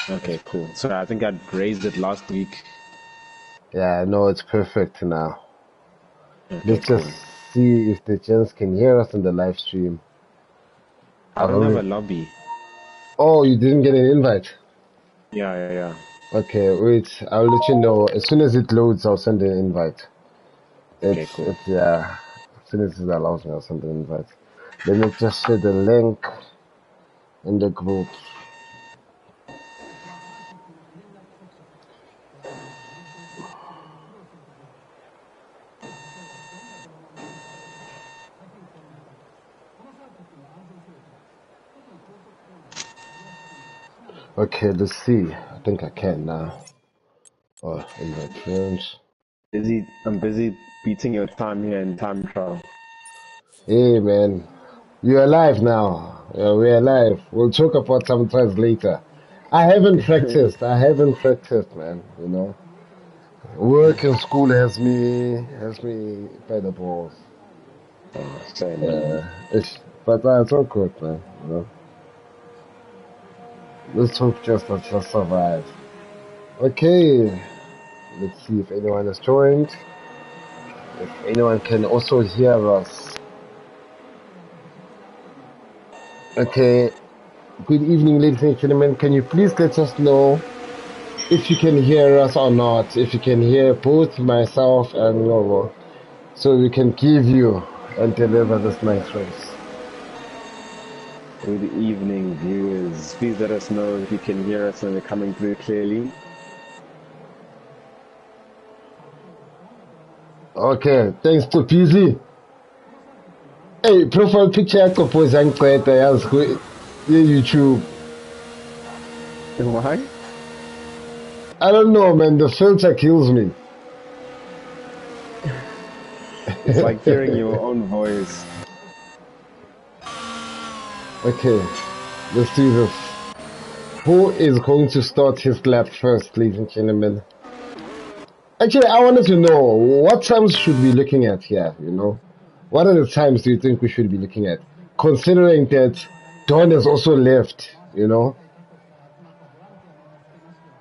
Okay, cool. So I think I'd raised it last week. Yeah, no, it's perfect now. Okay, Let's just cool. see if the gents can hear us in the live stream. I I've don't have a already... lobby. Oh, you didn't get an invite? Yeah. Okay, wait. I'll let you know. As soon as it loads, I'll send an invite. Okay, cool. Yeah. As soon as it allows me, I'll send an invite. Let me just share the link in the group. Okay, let's see. I think I can now. Oh, invite friends. I'm busy beating your time here in time trial. Hey, man. You're alive now. Yeah, we're alive. We'll talk about sometimes later. I haven't practiced. I haven't practiced, man. You know, work and school has me by the balls. So, man. But it's all good, man. You know, let's hope just survive. Okay, let's see if anyone has joined. If anyone can also hear us. Okay. Good evening, ladies and gentlemen. Can you please let us know if you can hear us or not? If you can hear both myself and Novo, so we can give you and deliver this nice race. Good evening, viewers. Please let us know if you can hear us and we're coming through clearly. Okay, thanks to PZ. Hey, profile picture yakho boys yangiqeda yazi YouTube. Why? I don't know, man. The filter kills me. It's like hearing your own voice. Okay, let's do this. Who is going to start his lap first, ladies and gentlemen? Actually, I wanted to know what times should we be looking at here, you know? What are the times do you think we should be looking at? Considering that Don has also left, you know?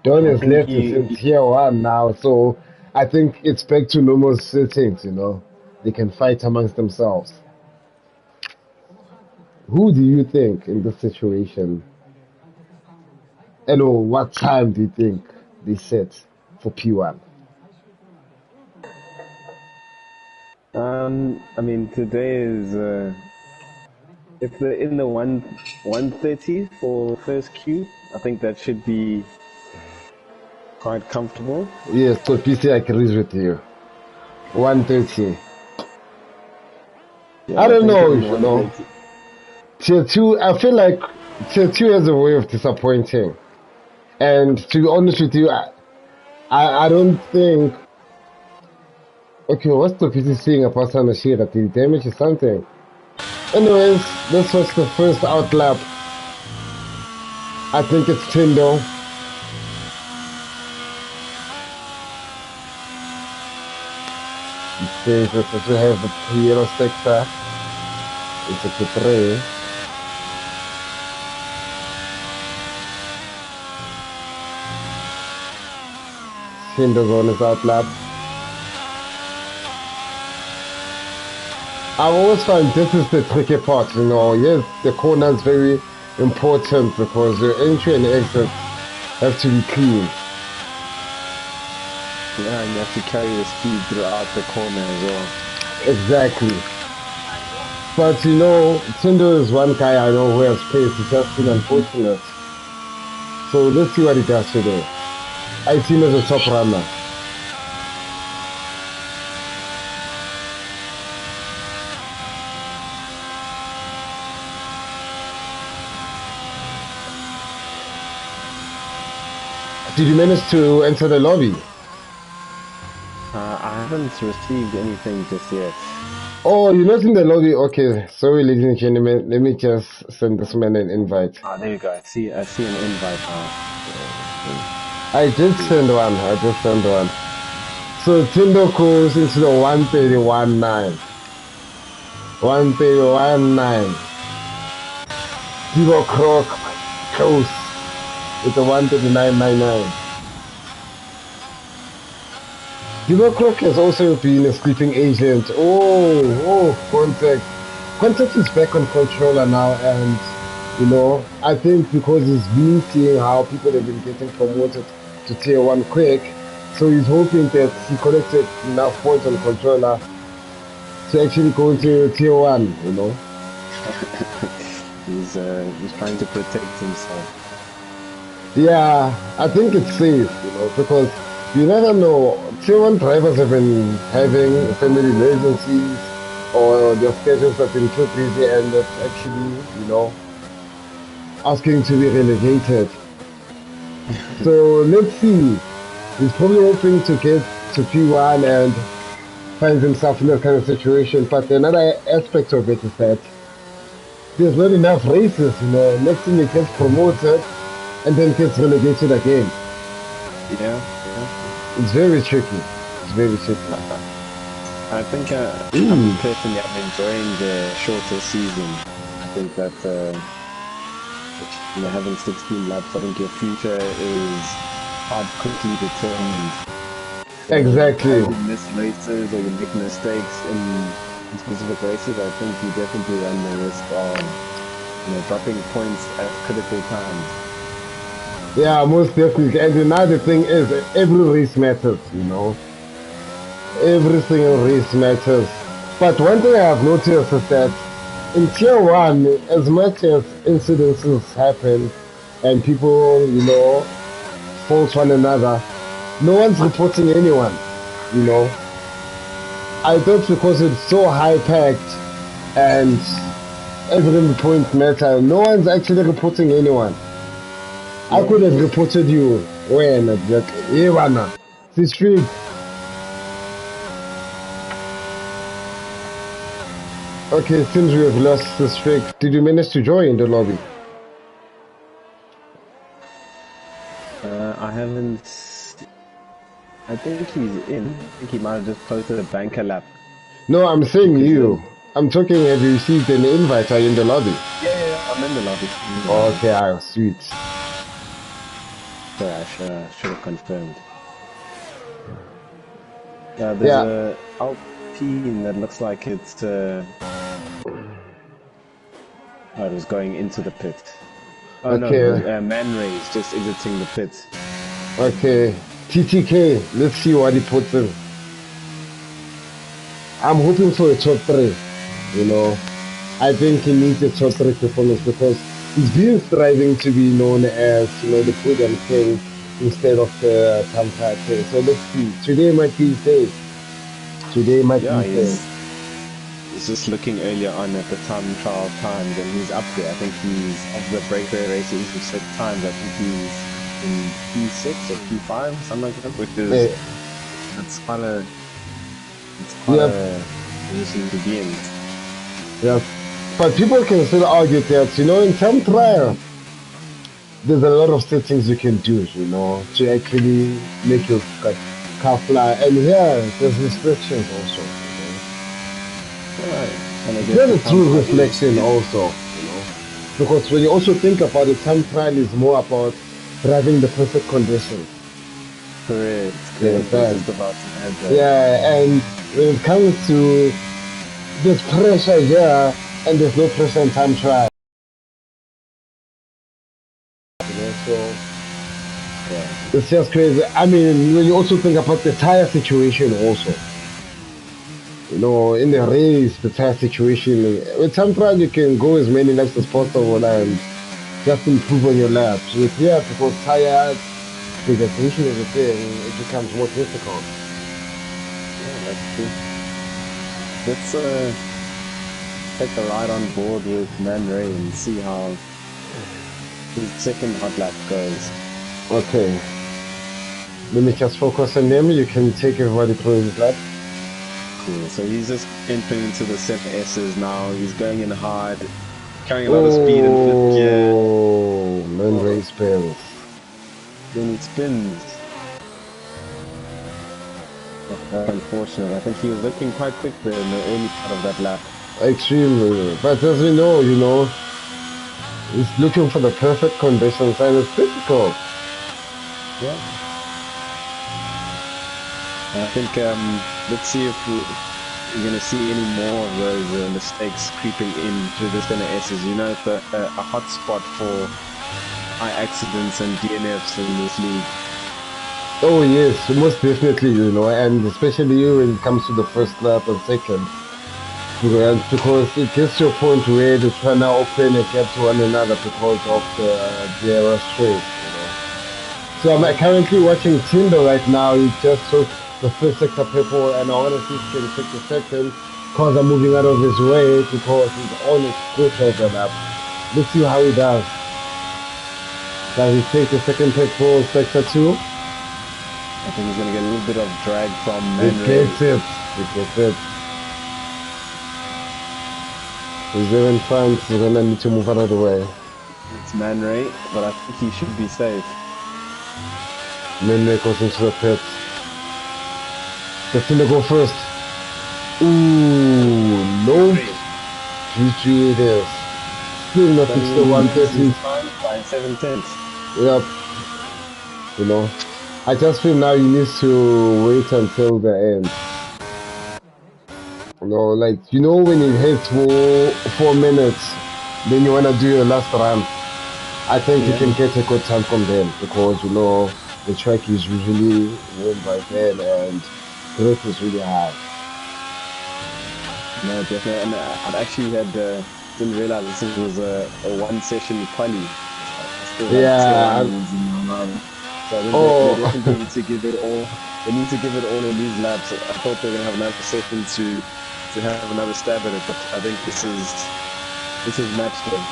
Don I has think left since year one now, so I think it's back to normal settings, you know? They can fight amongst themselves. Who do you think in this situation? And what time do you think they set for P1? I mean, today is if they're in the 130 for first queue, I think that should be quite comfortable. Yes, so PC agrees with you. 130. I Yeah, I don't think know, in you know. 130. Tier 2, I feel like Tier 2 has a way of disappointing. And to be honest with you, I don't think. Okay, what's the PC saying about Sanashira? Did he damage or something? Anyways, let's watch the first outlap. I think it's Tindo. He says that we have the yellow sector. It's a P3. Tindo's on his outlap. I always find this is the tricky part, you know. Yes, the corner is very important because your entry and exit have to be clean. Yeah, and you have to carry the speed throughout the corner as well. Exactly. But you know, Tindo is one guy I know who has pace. It's just been unfortunate. So let's see what he does today. I see him as a top runner. Did you manage to enter the lobby? I haven't received anything just yet. Oh, you're not in the lobby? Okay, sorry, ladies and gentlemen. Let me just send this man an invite. Ah, there you go. I see an invite now. I did send one. I just sent one. So Tindo goes into the 131.9. 131.9. Divo Croc, close. with a 139.99. Democroc has also been a sleeping agent. Contact. Contact is back on controller now, and I think because he's been seeing how people have been getting promoted to tier 1 quick, so he's hoping that he collected enough points on controller to actually go into tier 1. He's trying to protect himself. Yeah, I think it's safe, because you never know. Tier 1 drivers have been having family emergencies or their schedules have been too busy and it's actually, asking to be relegated. So let's see. He's probably hoping to get to P1 and finds himself in that kind of situation. But another aspect of it is that there's not enough races, Next thing he gets promoted and then gets relegated again. Yeah. It's very tricky. It's very tricky. I think I'm personally enjoying the shorter season. I think that having 16 laps, I think your future is quite quickly determined. Exactly. If you miss races or you make mistakes in specific races, I think you definitely run the risk of dropping points at critical times. Yeah, most definitely. And another thing is every race matters, Every single race matters. But one thing I have noticed is that in tier 1, as much as incidences happen and people, fault one another, no one's reporting anyone, I thought because it's so high-packed and every point matter, no one's actually reporting anyone. I could have reported you when, it's street. Okay, it seems we have lost the streak. Did you manage to join the lobby? I haven't. I think he's in. I think he might have just posted a banker lap. No, I'm saying you. I'm talking, have you received an invite? Are you in the lobby? Yeah, I'm in the lobby. Okay, sweet. Sorry, I should have confirmed. Yeah, there's a Alpine that looks like it's it was going into the pit. Oh okay. No, Man Ray is just exiting the pit. Okay, TTK, let's see what he puts in. I'm hoping for a top 3, I think he needs a top 3 performance because he's been striving to be known as, the podium king instead of the time trial king. So let's see. Today might be safe. Today might be safe. He's just looking earlier on at the time trial times and he's up there. I think he's, of the breakaway races who set times, I think he's in P6 or P5, something like that, which is, it's quite a position to be in. Yes, but people can still argue that, in time trial, there's a lot of settings you can do, to actually make your car fly. And here, there's restrictions also. There's a true reflection also, because when you also think about it, time trial is more about driving the perfect conditions. Correct. Yeah, and when it comes to there's pressure here and there's no pressure in time trial. It's just crazy. I mean, when you also think about the tire situation also. In the race, the tire situation. With time trial, you can go as many laps as possible and just improve on your laps. With here, because tire degradation is a thing, it becomes more difficult. Yeah, that's true. Let's take a ride on board with Man Ray and see how his second hot lap goes. Okay. Let me just focus on them. You can take everybody through his lap. Cool. So he's just entering into the 7S's now. He's going in hard, carrying a lot of speed in fifth gear. Oh, Man Ray spins. Then he spins. Unfortunate. I think he was looking quite quick there in the early part of that lap. Extremely. But as we know, He's looking for the perfect conditions, and it's difficult. Yeah. I think let's see if we're going to see any more of those mistakes creeping into the center S's. You know, it's a hot spot for high accidents and DNFs in this league. Oh yes, most definitely, and especially when it comes to the first lap and second. Because it gets to a point where they try to open a gap to one another because of the error straight. So I'm currently watching Tinder right now. He just took the first sector purple, and I want to see if he can take the second because I'm moving out of his way because he's on a quarter of the lap. Let's see how he does. Does he take the second purple sector too? I think he's going to get a little bit of drag from He Man Ray. gets it. He gets it. He's in front. He's going to need to move out of the way. It's Man Ray, but I think he should be safe. Man Ray goes into the pit. Let's go first. Ooh, no. GG it is. Still not reach the 130. By 7/10. Yep. I just feel now you need to wait until the end. When it hits for 4 minutes, then you want to do your last run. I think you can get a good time from then because, the track is usually warm by then and the rate is really high. No, definitely. And I actually didn't realize this was a one session quali. Yeah. So they definitely need to give it all. They need to give it all in these laps. I thought they were going to have another session to have another stab at it, but I think this is match day.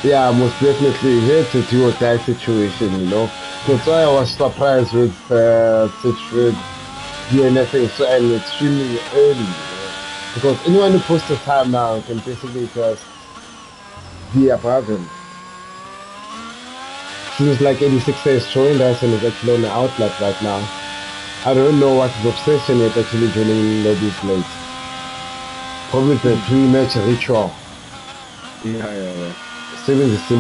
Yeah, most definitely. Here to do or die situation, That's why I was surprised with DNFing so and extremely early, because anyone who posts a time now can basically just be above him. Seems like 86 has joined us and is actually on the outlet right now. I don't know what his obsession is actually joining lobbies late. Probably the pre-match ritual. Yeah. Sebenzisa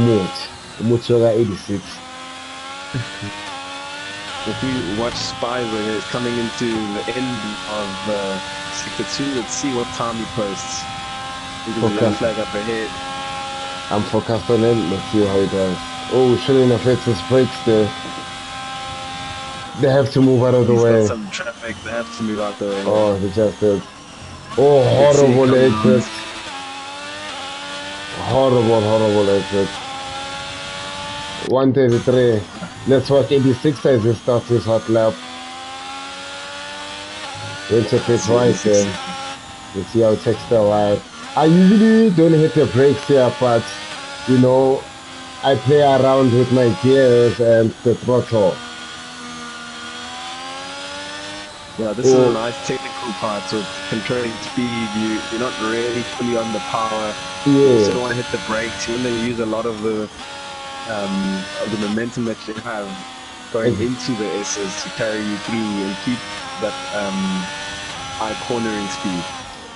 umuthi 86. If we watch Spy when it's coming into the end of Sector 2, let's see what time he posts. Focus. Flag up ahead. I'm focused on him. Let's see how he does. Oh, shouldn't affect his brakes there. They have to move out of the way. Got some traffic. They have to move out the way. Oh, they just did. Oh, horrible exit. Horrible exit. 133. Let's watch 86 as he starts his hot lap. Went a bit right there. You see how it takes the ride. I usually don't hit the brakes here, but I play around with my gears and the throttle. Yeah, this is a nice technical part. So controlling speed, you're not really fully on the power. Yeah. You also don't want to hit the brakes. You want to use a lot of the momentum that you have going into the S's to carry you through and keep that high cornering speed.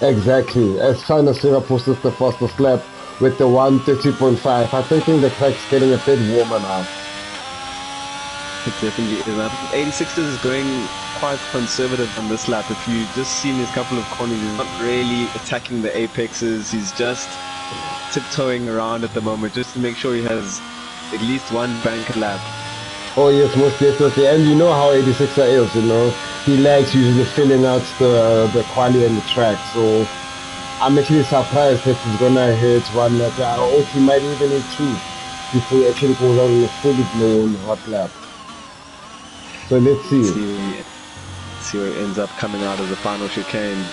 Exactly. As China Singapore is the fastest lap with the 130.5. I think the track's getting a bit warmer now. It definitely is. I think 86 is going quite conservative on this lap. If you just seen his couple of corners, he's not really attacking the apexes. He's just tiptoeing around at the moment just to make sure he has at least one bank lap. Oh yes, most definitely. And you know how 86er is, he likes usually filling out the quali and the track. So I'm actually surprised that he's gonna hit one lap. Or he might even hit two before he actually goes out in a fully blown hot lap. So let's see. See where it ends up coming out of the final chicane.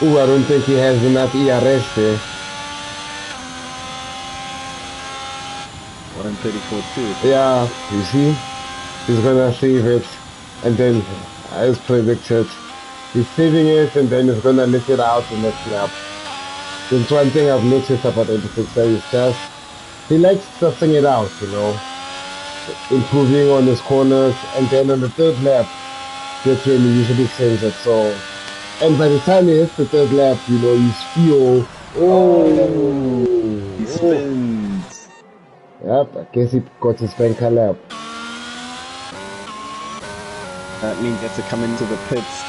Oh, I don't think he has enough ERS there. 134.2. Yeah, you see? He's gonna save it. And then, as predicted, he's saving it and then he's gonna let it out the next lap. That's one thing I've noticed about 86 is just, he likes sussing it out, improving on his corners, and then on the third lap, that's when he usually sends it. So, and by the time he hits the third lap, you feel, He's spins. Yep, I guess he got his banker lap. That means he has to come into the pits.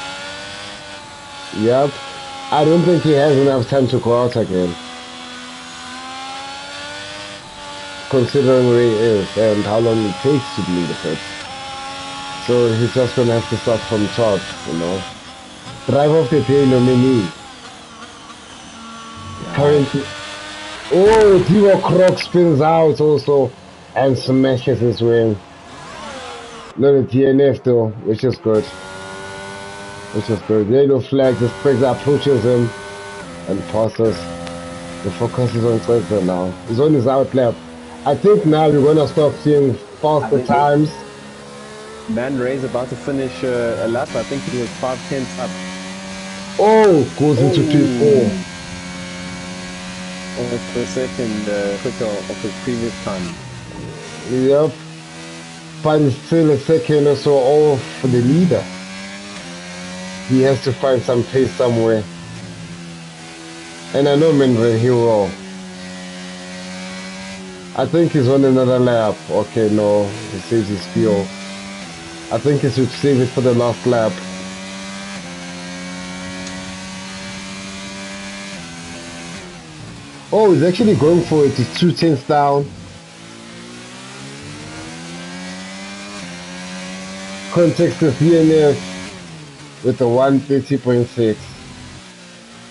Yep. I don't think he has enough time to go out again. Considering where he is and how long it takes to leave the pits. So he's just gonna have to start from top, you know. Driver of the day nominee. Currently. Oh, Timo Croc spins out also and smashes his wing. Not a DNF though, which is good. Which is good. Yellow flag, the Sprinter approaches him and passes. The focus is on Sprinter now. He's on his out lap. I think now we're gonna start seeing faster times. Man Ray's about to finish a lap. I think he was 5/10 up. Oh, goes into P4. Almost per second quicker of his previous time. Yep. But it's still a second or so off for the leader. He has to find some pace somewhere. And I know Man Ray, he will. I think he's on another lap. Okay, no, he saves his fuel. I think he should save it for the last lap. Oh, he's actually going for it. He's 2 tenths down. Context of DNF with the 130.6.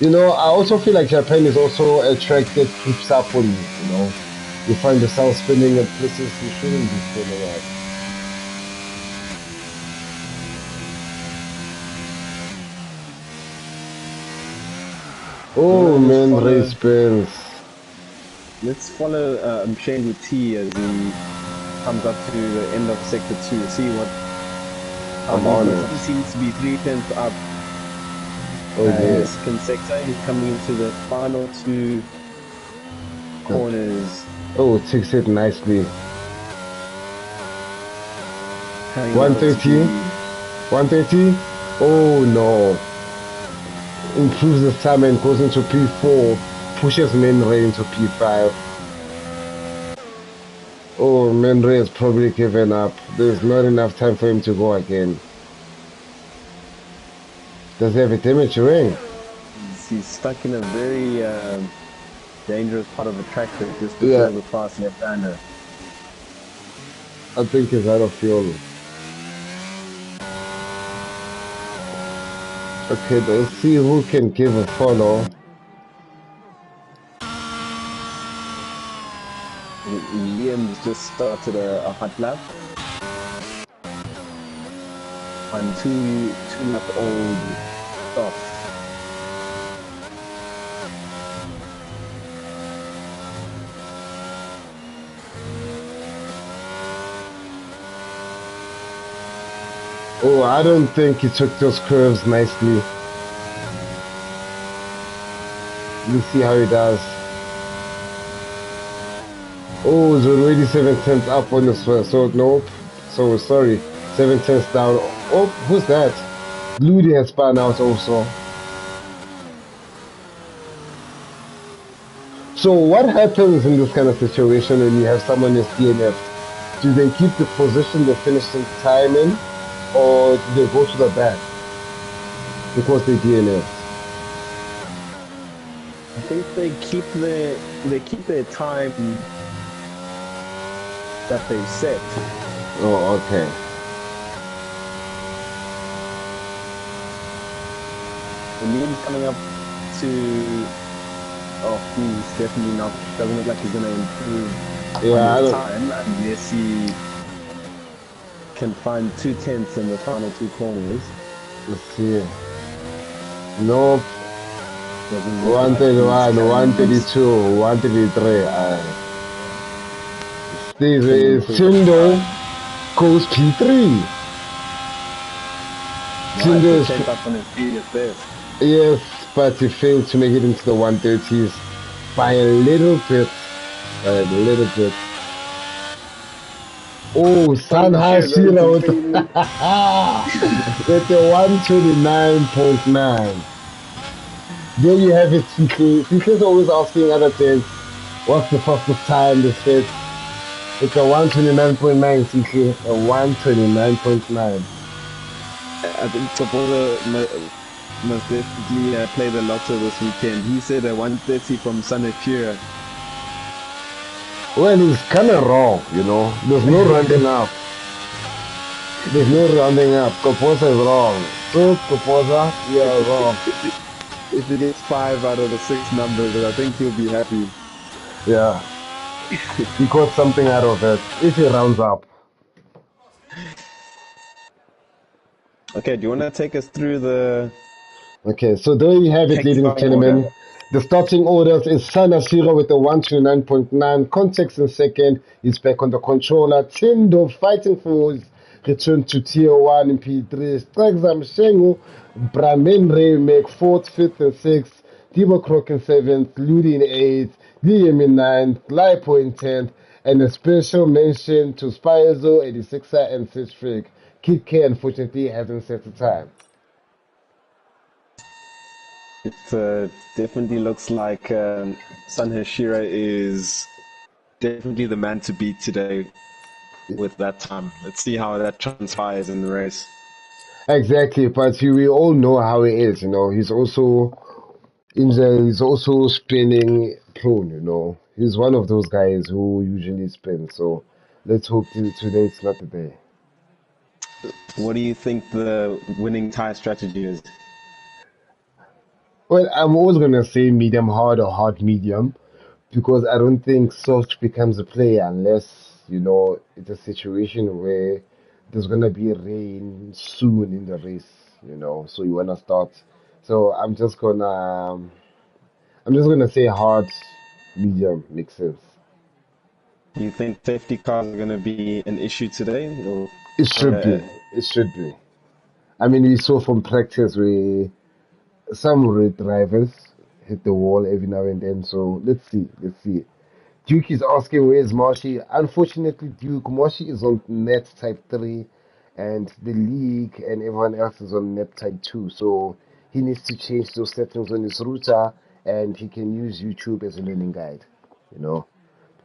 You know, I also feel like Japan is also a track that creeps up on you, you know. You find yourself spinning at places you shouldn't be spinning at. Oh, Man Ray spins. Let's follow Shane T as he comes up to the end of sector 2. See what he seems to be 3/10 up. Oh yes. Second sector, he's coming into the final 2 corners. Oh, it takes it nicely. 130. 130. Oh no. Improves his time and goes into P4. Pushes Man Ray into P5. Oh, Man Ray has probably given up. There's not enough time for him to go again. Does he have a damage ring? He's stuck in a very dangerous part of the track just before the fast left-hander. I think he's out of fuel. Okay, let's see who can give a follow. Liam's just started a hot lap. On two lap old stuff. Oh, I don't think he took those curves nicely. Let's see how he does. Oh, he's already 7/10 up on this one, so nope. So sorry, 7/10 down. Oh, who's that? Ludi has spun out also. So what happens in this kind of situation when you have someone is DNF? Do they keep the position they finished in time in? Or do they go to the back because they DNF? I think they keep their time that they've set. Oh, okay. The Liam's coming up to. Oh, he's definitely not. Doesn't look like he's gonna improve on his time unless he can find 2/10 in the final 2 corners. Let's see. Nope. 131, 132, 133. Stays with Tindo. Goes P3. Tindo is up on his previous best. Yes, but he failed to make it into the 130s by a little bit. Oh, Sanha Shira with the 129.9. There you have it, CK. CK is always asking other things. What's the fastest time? They said it's a 129.9 CK, a 129.9. I think Topoza must definitely play the lotto this weekend. He said a 130 from Sanefura. Well, he's kind of wrong, you know. There's no rounding up. There's no rounding up. Koposa is wrong. So, Koposa, you are wrong. If he gets 5 out of the 6 numbers, I think he'll be happy. Yeah. He got something out of it. If he rounds up. Okay, do you want to take us through the Okay, so there you have it, tech ladies and starting order? gentlemen. The starting orders is Sana Shira with the 129.9. Context in second. He's back on the controller. Tindo fighting for his return to tier 1 in P3. Strexam Shengu. Bramen Remek 4th, 5th, and 6th. Divo Croc in 7th. Ludi in 8th. DM in 9th. Lipo in 10th. And a special mention to Spyzo, 86er, and Sitchfreak. Kid K unfortunately hasn't set the time. It definitely looks like Sun Hashira is definitely the man to beat today with that time. Let's see how that transpires in the race. Exactly, but we all know how he is, you know. He's also he's also spinning prone, you know. He's one of those guys who usually spins, so let's hope today it's not the day. What do you think the winning tie strategy is? Well, I'm always gonna say medium hard or hard medium because I don't think soft becomes a play unless, you know, it's a situation where there's gonna be rain soon in the race, you know, so you wanna start. So I'm just gonna say hard, medium makes sense. You think safety cars are going to be an issue today? Or, It should uh, be. It should be. I mean, we saw from practice where some red drivers hit the wall every now and then. So let's see. Let's see. Duke is asking where's Marshy. Unfortunately, Duke Marshy is on net type 3, and the league and everyone else is on net type 2. So he needs to change those settings on his router, and he can use YouTube as a learning guide. You know.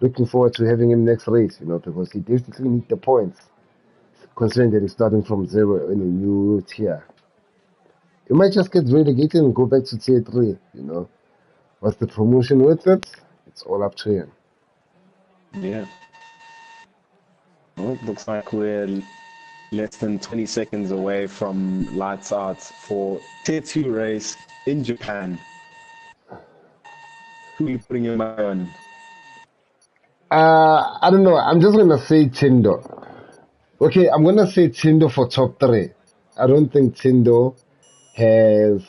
Looking forward to having him next race, you know, because he definitely needs the points, considering that he's starting from zero in a new tier. He might just get relegated and go back to tier 3, you know. What's the promotion with it? It's all up to him. yeah. Well, it looks like we're less than 20 seconds away from lights out for Tier 2 race in Japan. Who are you putting your money on? I don't know. I'm just going to say Tindo. Okay, I'm going to say Tindo for top 3. I don't think Tindo has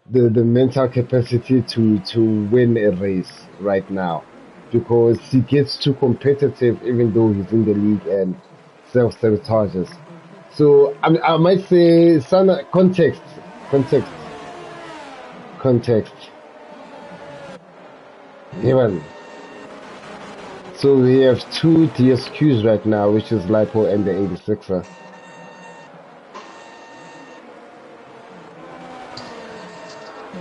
the mental capacity to win a race right now because he gets too competitive even though he's in the league and self-sabotages. So I might say Sana context. Even. So we have 2 DSQs right now, which is Lipo and the 86er.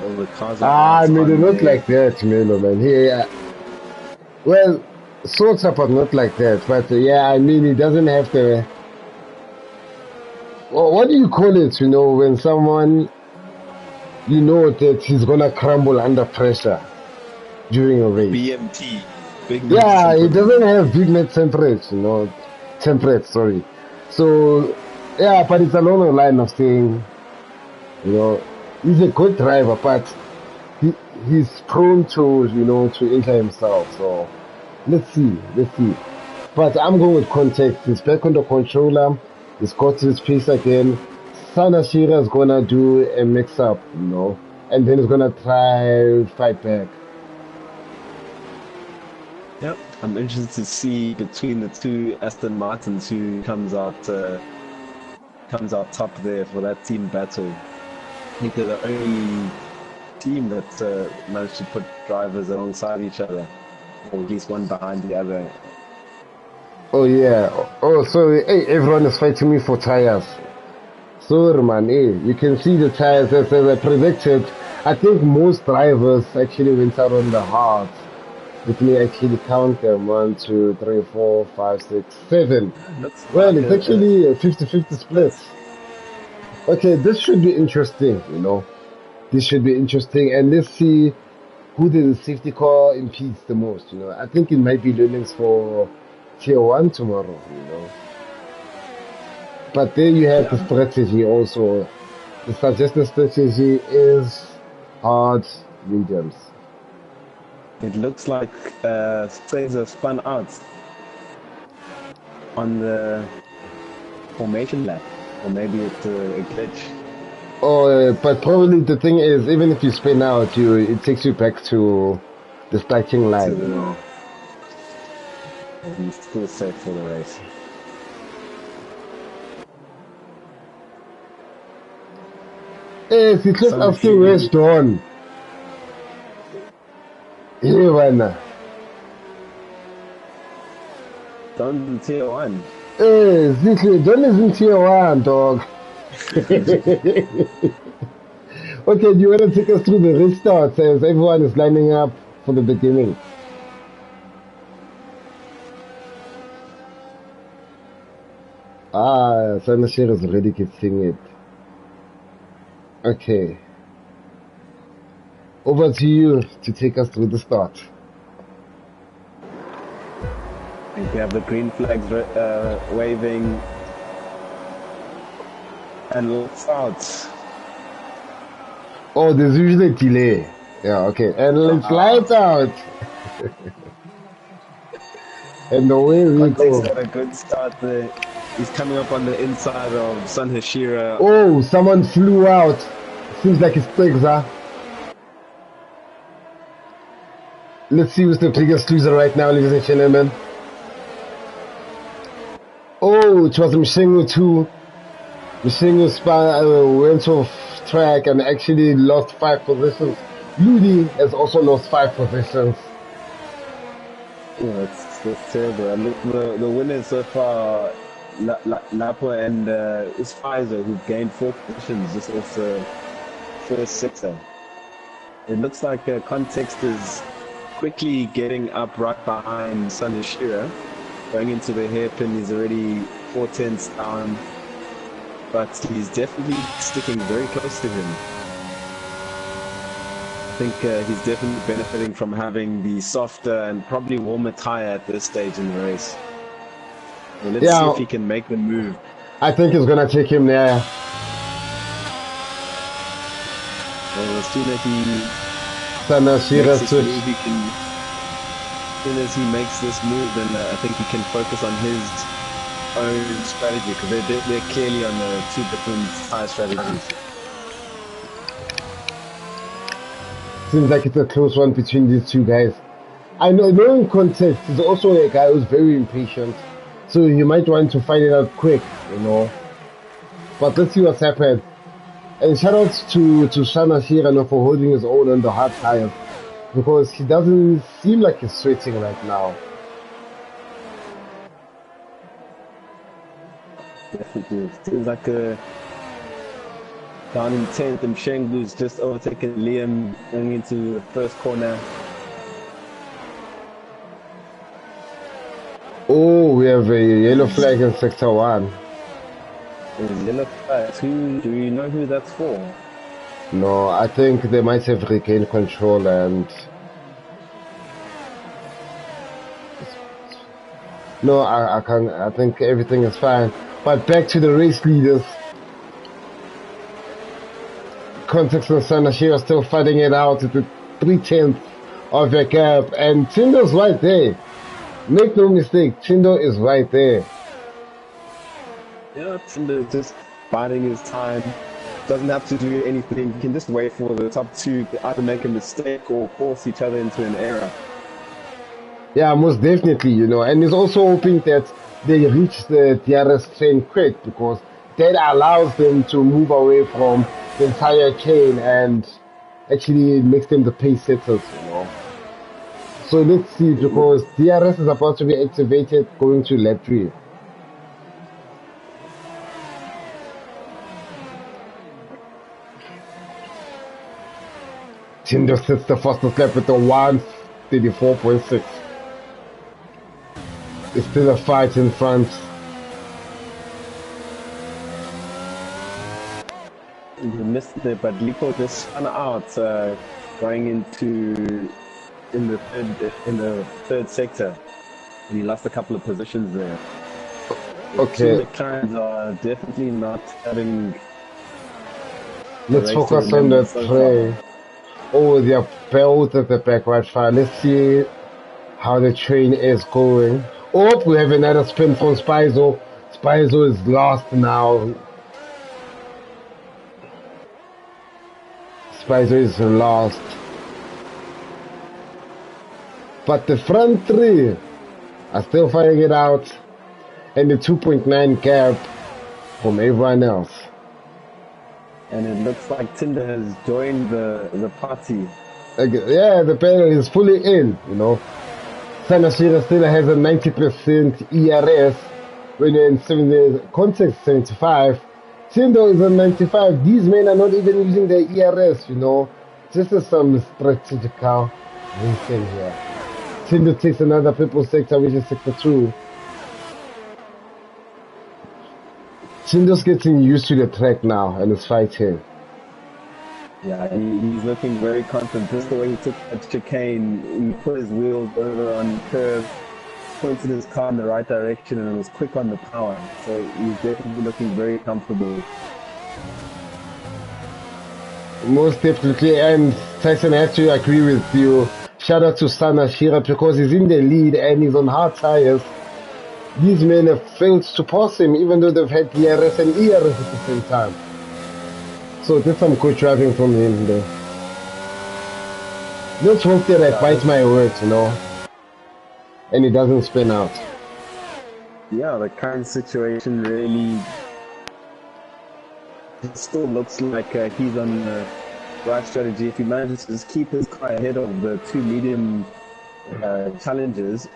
Well, the cars are Melo, not there. like that, Melo, man. Well, sorts of, but not like that. But yeah, I mean, he doesn't have the. Well, what do you call it? You know, when someone, you know that he's gonna crumble under pressure during a race. BMT. Big Yeah, he doesn't have big net temperate, you know, temperate. Sorry. So yeah, but it's along the line of saying, you know, he's a good driver, but he's prone to, you know, to injure himself. So let's see. But I'm going with context. He's back on the controller. He's got his pace again. Sanashira is gonna do a mix-up, you know, and then he's gonna try fight back. Yep. I'm interested to see between the two Aston Martins who comes out top there for that team battle. I think they're the only team that managed to put drivers alongside each other, or at least one behind the other. Oh yeah. Oh, sorry. Hey, everyone is fighting me for tires. Sorry, man. Hey, you can see the tires as I predicted. I think most drivers actually went out on the hard. Let me actually count them. 1, 2, 3, 4, 5, 6, 7. Looks Well, like it's actually a 50-50 split. split. Okay, this should be interesting, you know. This should be interesting. And let's see who the safety car impedes the most, you know. I think it might be learnings for tier 1 tomorrow, you know. But there you have the Yeah, strategy also. The suggested strategy is hard mediums. it looks like Caesar spun out on the formation lap, or maybe it's a glitch Oh, but probably the thing is, even if you spin out, it takes you back to the starting to line, you know. the. He's still set for the race. Hey, sie trifft Some auf den Fury Redstone. Hier, Mann. done tier 1. Hey, sie Don isn't tier 1, dog. Okay, do you want to take us through the restarts as everyone is lining up for the beginning? Ah, Sanashir is already getting it. Okay. Over to you to take us through the start. And we have the green flags waving and lights out. Oh, there's usually a delay. Yeah, okay. And it's lights out. And away we Context go. got a good start there. He's coming up on the inside of Sun Hashira. Oh, someone flew out. Seems like it's Tegza. Let's see who's the biggest loser right now, ladies and gentlemen. Oh, it was Mshengu too. Mshengu went off track and actually lost 5 positions. Ludi has also lost 5 positions. Oh, that's terrible. And look, the winners so far, Lapo and Usphizer, who've gained 4 positions just off the first sector. It looks like Context is quickly getting up right behind Sun Hashira. Going into the hairpin, he's already 4 tenths down, but he's definitely sticking very close to him. I think he's definitely benefiting from having the softer and probably warmer tire at this stage in the race. Well, let's see if he can make the move. I think it's gonna take him there. Well, as soon as he Sanashira makes this move, he can. As soon as he makes this move, then I think he can focus on his own strategy because they're clearly on the 2 different tire strategies. Seems like it's a close one between these two guys. I know, knowing Context, he's also a guy who's very impatient, so you might want to find it out quick, you know. But let's see what's happened. And shout out to Shana Shirano for holding his own on the hard tires, because he doesn't seem like he's sweating right now. Definitely. Seems like down in 10th, Mshengu's just overtaken Liam going into the first corner. Oh, we have a yellow flag in sector 1. There's yellow flags. Do you know who that's for? No, I think they might have regained control and... No, I can't. I think everything is fine. But back to the race leaders. Context and Sanashiro are still fighting it out at the 3/10 of their gap. And Chindo's right there. Make no mistake, Chindo is right there. Yeah, Tinder just biding his time. Doesn't have to do anything. He can just wait for the top 2 to either make a mistake or force each other into an error. Yeah, most definitely, you know. And he's also hoping that they reach the DRS train quick, because that allows them to move away from the entire chain and actually makes them the pace setters, you know. So let's see, because DRS is about to be activated going to lap 3. Tinder sets the fastest lap with the 1 34.6. It's still a fight in front. You missed it, but Lipo just spun out going into in the third sector, and he lost a couple of positions there. Okay. The McLarens are definitely not having. Let's focus on the tray. Oh, they're both at the back right far. Let's see how the train is going. Oh, we have another spin from Spizo. Spizo is lost now. Spizo is lost. But the front three are still fighting it out. And the 2.9 gap from everyone else. And it looks like Tinder has joined the party. Yeah, the panel is fully in, you know. Sanashira still has a 90% ERS when you're in 70 context 75. Tindo is on 95. These men are not even using their ERS, you know. This is some strategical reason here. Tindo takes another purple sector, which is sector 2. Tindo's getting used to the track now and is fighting. Yeah, he's looking very confident. Just the way he took that chicane, he put his wheels over on curve, pointed his car in the right direction, and it was quick on the power. So he's definitely looking very comfortable. Most definitely, and Tyson, I have to agree with you. Shout out to Sanashira because he's in the lead and he's on hard tires. These men have failed to pass him even though they've had DRS and ERS at the same time. So there's some good driving from him there. Let's hope that I bite my words, you know, and it doesn't spin out. Yeah, the current situation really still looks like he's on the right strategy. If he manages to just keep his car ahead of the two medium challengers,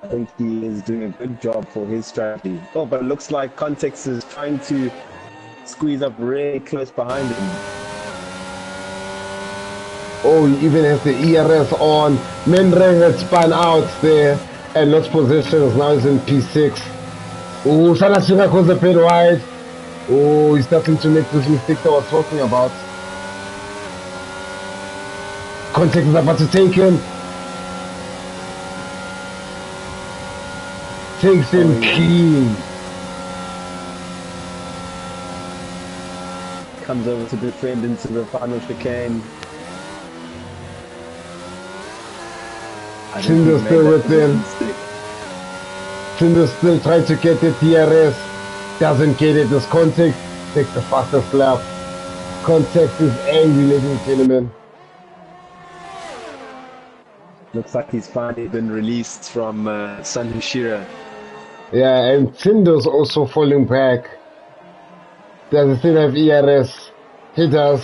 I think he is doing a good job for his strategy. Oh, but it looks like Context is trying to squeeze up really close behind him. Oh, he even has the ERS on. Menreng had spun out there and lost positions. Now he's in P6. Oh, Sanashira goes a bit wide. Oh, he's starting to make those mistakes I was talking about. Context is about to take him. Takes him clean. Comes over to defend into the final chicane. Tinder's still with him. Tinder's still trying to get the DRS. Doesn't get it. This Context takes the fastest lap. Context is angry, ladies and gentlemen. Looks like he's finally been released from Sanashira. Yeah, and Tinder's also falling back. Does he still have ERS? He does.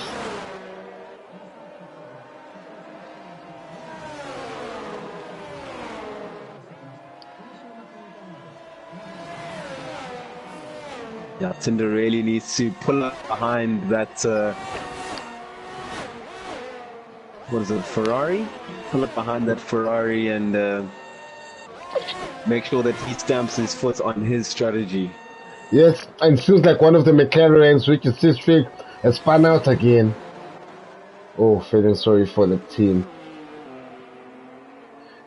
Yeah, Tinder really needs to pull up behind that, what is it, Ferrari? Pull up behind that Ferrari and make sure that he stamps his foot on his strategy. Yes, and it feels like one of the McLarens, which is this week, has spun out again. Oh, feeling sorry for the team.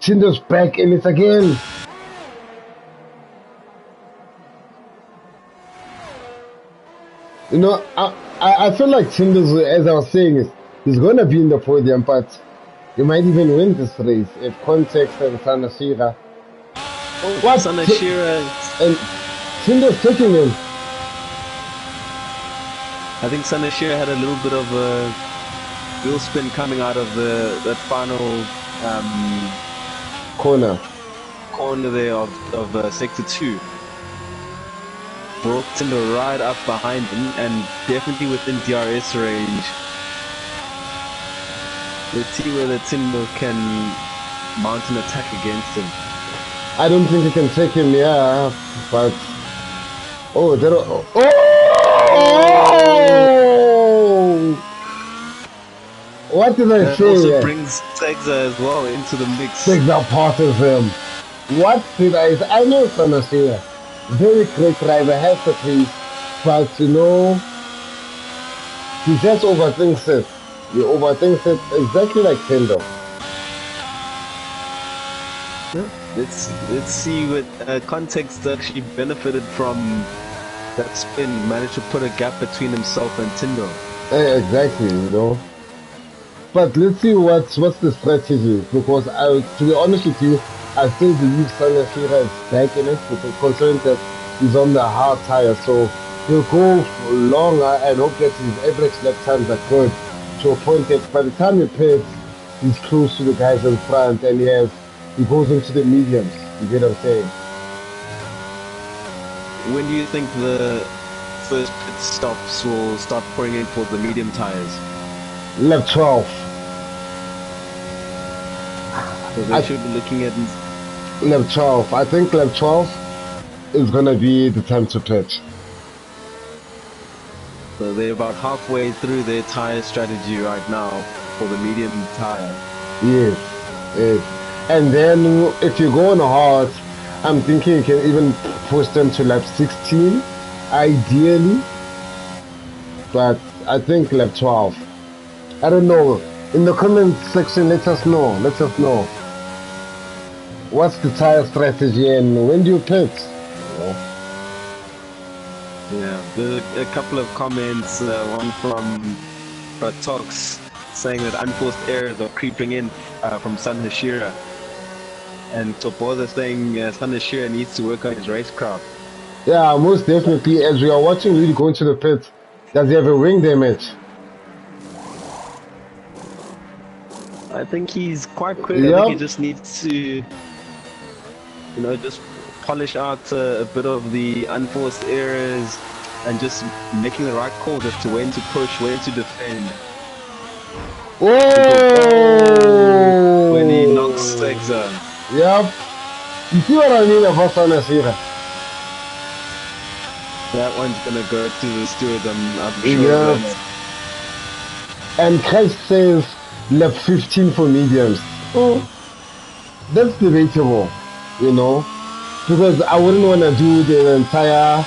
Tinder's back in it again. You know, I feel like Tinder's, as I was saying, he's going to be in the podium, but he might even win this race if Context and Sanashira. Oh, what? Sanashira. And Tinder's taking him. I think Sanashira had a little bit of a wheel spin coming out of that final corner there of sector 2. Brought Tinder right up behind him and definitely within DRS range. Let's see whether Tinder can mount an attack against him. I don't think he can take him, yeah, but oh, there are, What did I That say also here? brings Tegza as well into the mix. Takes out part of him. What did I say? I know Sanasira. Very great driver, has the pace, but you know, he just overthinks it. He overthinks it exactly like Tendo. Yeah. Let's see what Context actually benefited from that spin. Managed to put a gap between himself and Tindo. Exactly, you know. But let's see what's the strategy, because to be honest with you, I still believe Sanashira is back in it, because considering that he's on the hard tire, so he'll go longer and hope that his average lap times are good to a point that by the time he pits, he's close to the guys in front and he goes into the mediums. You get what I'm saying? When do you think the first pit stops will start pouring in for the medium tires? Lap 12. So they should be looking at lap 12. I think lap 12 is gonna be the time to pitch. So they're about halfway through their tire strategy right now for the medium tire. Yes, yes. And then if you go on hard, I'm thinking you can even push them to lap 16, ideally. But I think lap 12. I don't know. In the comment section, let us know. Let us know. What's the tire strategy and when do you pit? Yeah, a couple of comments, one from Tox saying that unforced errors are creeping in from San Hashira. And Topoza saying San Hashira needs to work on his racecraft. Yeah, most definitely. As we are watching Rudy go into the pit, does he have a wing damage? I think he's quite quick. Yep. I think he just needs to, you know, just polish out a bit of the unforced errors and just making the right calls as to when to push, when to defend. Oh! When he knocks Tegza. Yep. You see what I mean about Sanasira? That one's gonna go to the steward, I'm sure Yep. of that. And Christ says lap 15 for mediums. Oh, that's debatable, you know, because I wouldn't want to do the entire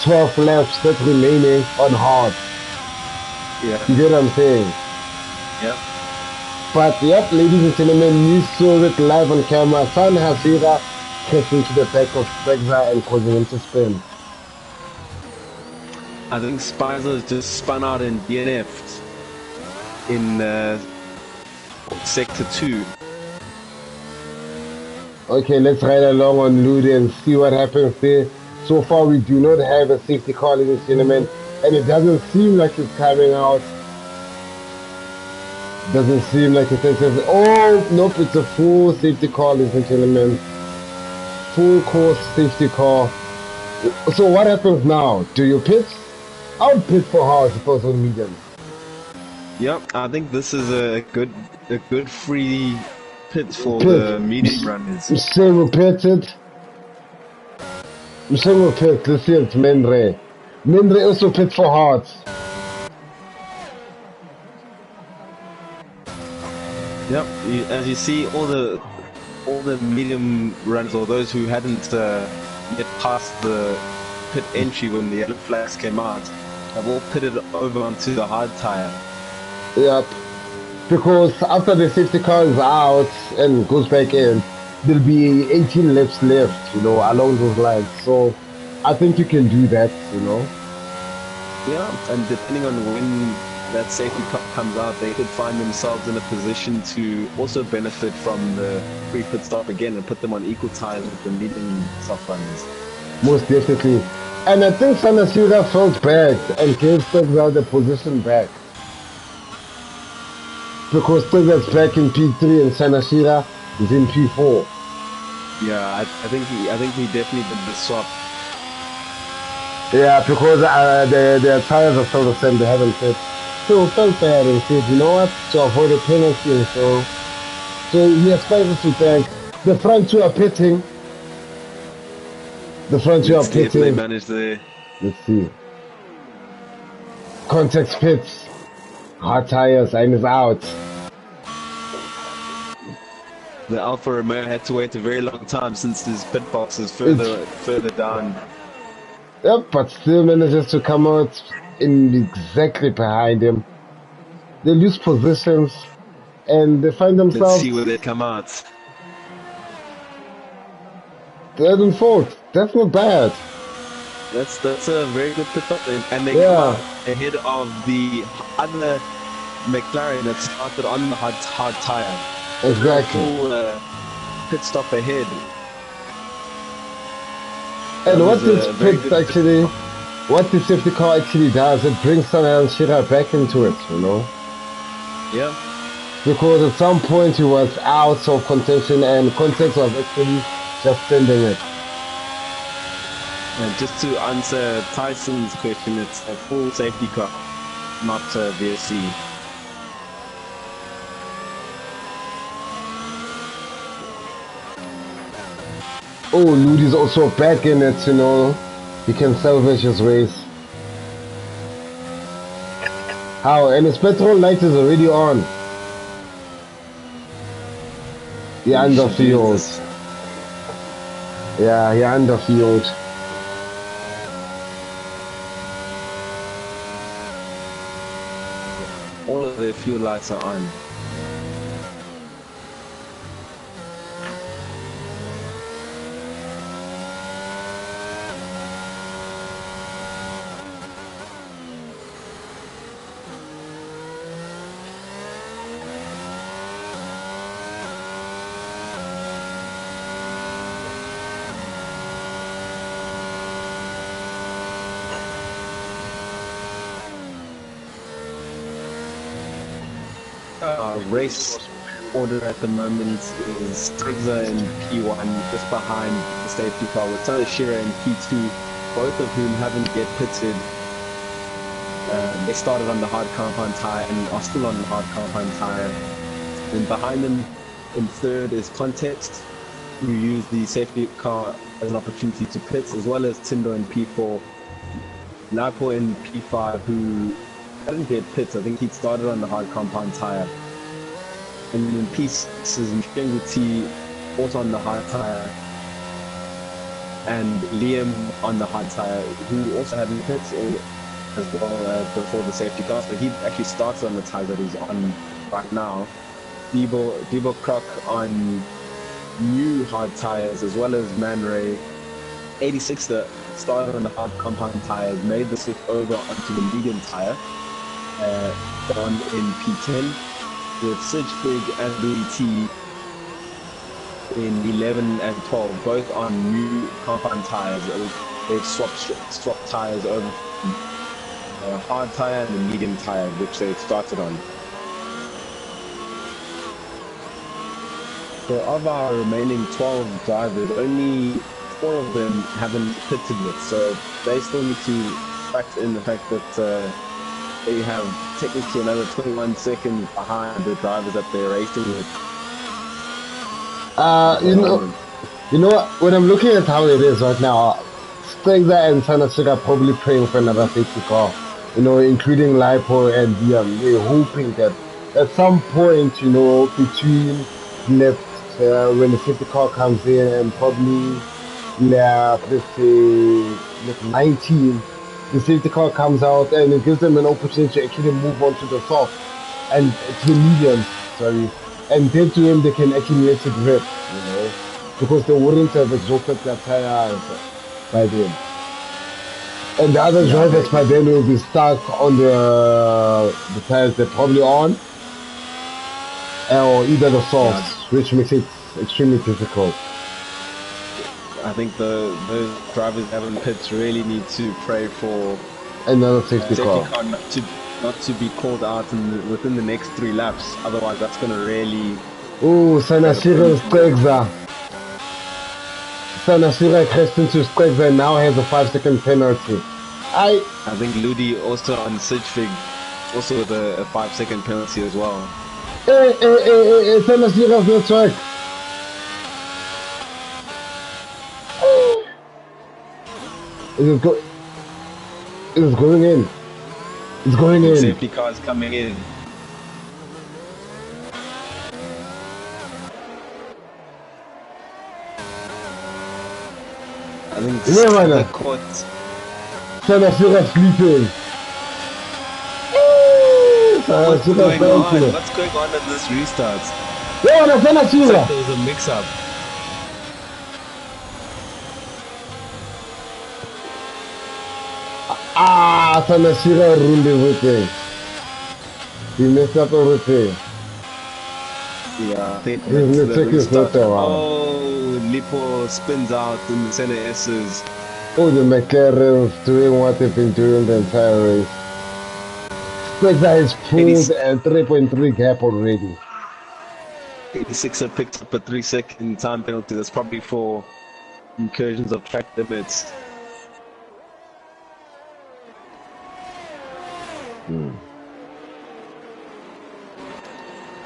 12 laps that's remaining on hard. Yeah. You get what I'm saying? Yep. But yep, ladies and gentlemen, you saw it live on camera. San Hasira crashing into the back of Spegza and causing him to spin. I think Spicer just spun out and DNF'd in sector 2. Okay, let's ride along on Ludi and see what happens there. So far, we do not have a safety car, ladies and gentlemen, and it doesn't seem like it's coming out. Doesn't seem like it's. Oh, nope, it's a full safety car, ladies and gentlemen. Full course safety car. So what happens now? Do you pit? I'll pit for hard if I was on medium. Yep, I think this is a good free pit for the medium runners. I'm saying we'll pit it. I'm saying we'll pit. Let's see, it's Mendre. Mendre also pit for hard. Yep, as you see, all the medium runners, or those who hadn't yet passed the pit entry when the yellow flags came out, have all pitted over onto the hard tire. Yep. Because after the safety car is out and goes back in, there'll be 18 laps left, you know, along those lines. So I think you can do that, you know. Yeah, and depending on when that safety car comes out, they could find themselves in a position to also benefit from the free pit stop again and put them on equal tires with the medium soft runners. Most definitely. And I think Sanasira felt bad and gave Stegza the position back. Because Stegza's back in P3 and Sanasira is in P4. Yeah, I think he definitely did the swap. Yeah, because their tires are still the same, they haven't fit. So felt bad and said, you know what, to avoid a penalty and so he aspires to thank the front two are pitting. The front two are Let's see if they pitting. manage the... Let's see. Context pits. hard tires and is out. The Alfa Romeo had to wait a very long time since his pit box is It's, further down. yep, but still manages to come out in exactly behind him. They lose positions and they find Let's themselves see where they come out. third and fourth. That's not bad. That's a very good pit stop, and they come Yeah, out ahead of the other McLaren that started on the hard tire. They're a exactly. full pit stop ahead. That And what was this a very pit good pit actually, stop. what the safety car actually does, it brings Sanan Shira back into it, you know? Yeah. Because at some point he was out of contention and context was actually just sending it. And just to answer Tyson's question, it's a full safety car, not a VSC. Oh, Ludi's also back in it, you know? He can salvage his race. How? And his petrol light is already on. He We should use underfield. this. Yeah, he underfield. All of the fuel lights are on. Race order at the moment is Trigza in P1, just behind the safety car, with Tanashira in P2, both of whom haven't yet pitted. They started on the hard compound tire and are still on the hard compound tire. And behind them in third is Context, who used the safety car as an opportunity to pit, as well as Tindo in P4, Lapo in P5, who hadn't yet pits. I think he started on the hard compound tire. And in P6 is Shenguti, also on the hard tire, and Liam on the hard tire, who also hadn't pits as well before the safety car. So he actually starts on the tire that he's on right now. Debo Croc on new hard tires, as well as Man Ray. 86 that started on the hard compound tires, made the switch over onto the medium tire, down in P10, with Sidge Big and Louis T in 11 and 12, both on new compound tires. They've swapped tires over from a hard tire and a medium tire, which they started on. So of our remaining 12 drivers, only 4 of them haven't pitted yet, so they still need to factor in the fact that they have technically another 21 seconds behind the drivers that they're racing with. You know what? When I'm looking at how it is right now, Stegza and Sanasik are probably praying for another safety car. You know, including Lipo and Diam. They're hoping that at some point, you know, between left when the safety car comes in and probably left, let's say, left 19, the safety car comes out and it gives them an opportunity to actually move on to the soft and to the mediums, sorry. And then to them they can actually let it rip, you know, because they wouldn't have exhausted their tires by then. And the other drivers by then will be stuck on the tires they're probably on, or either the softs, which makes it extremely difficult. I think those drivers having pits really need to pray for Another safety car. not to be called out within the next 3 laps. Otherwise, that's going to really. Oh, Sanashira Stegza. Sanashira crashed into Stegza and now has a 5-second penalty. I think Ludi also on Sidgefig, also with a 5-second penalty as well. Hey, Sanashira's no track. It is going in. It's going in. Safety cars coming in. think Yeah, man. Stella caught. Sanashira sleeping. What's Sanashira going on? thank What's going on in this restart? Yeah, man, It's like Sanashira. there was a mix-up. Sanashira ruined everything. He messed up everything. Yeah, I think He's that's gonna the take his restart. photo around. Oh, Lipo spins out in the center S's. Oh, the McLaren's doing what they've been doing the entire race. Spectre has pulled a 3.3 gap already. 86er picked up a 3-second time penalty. That's probably for incursions of track limits.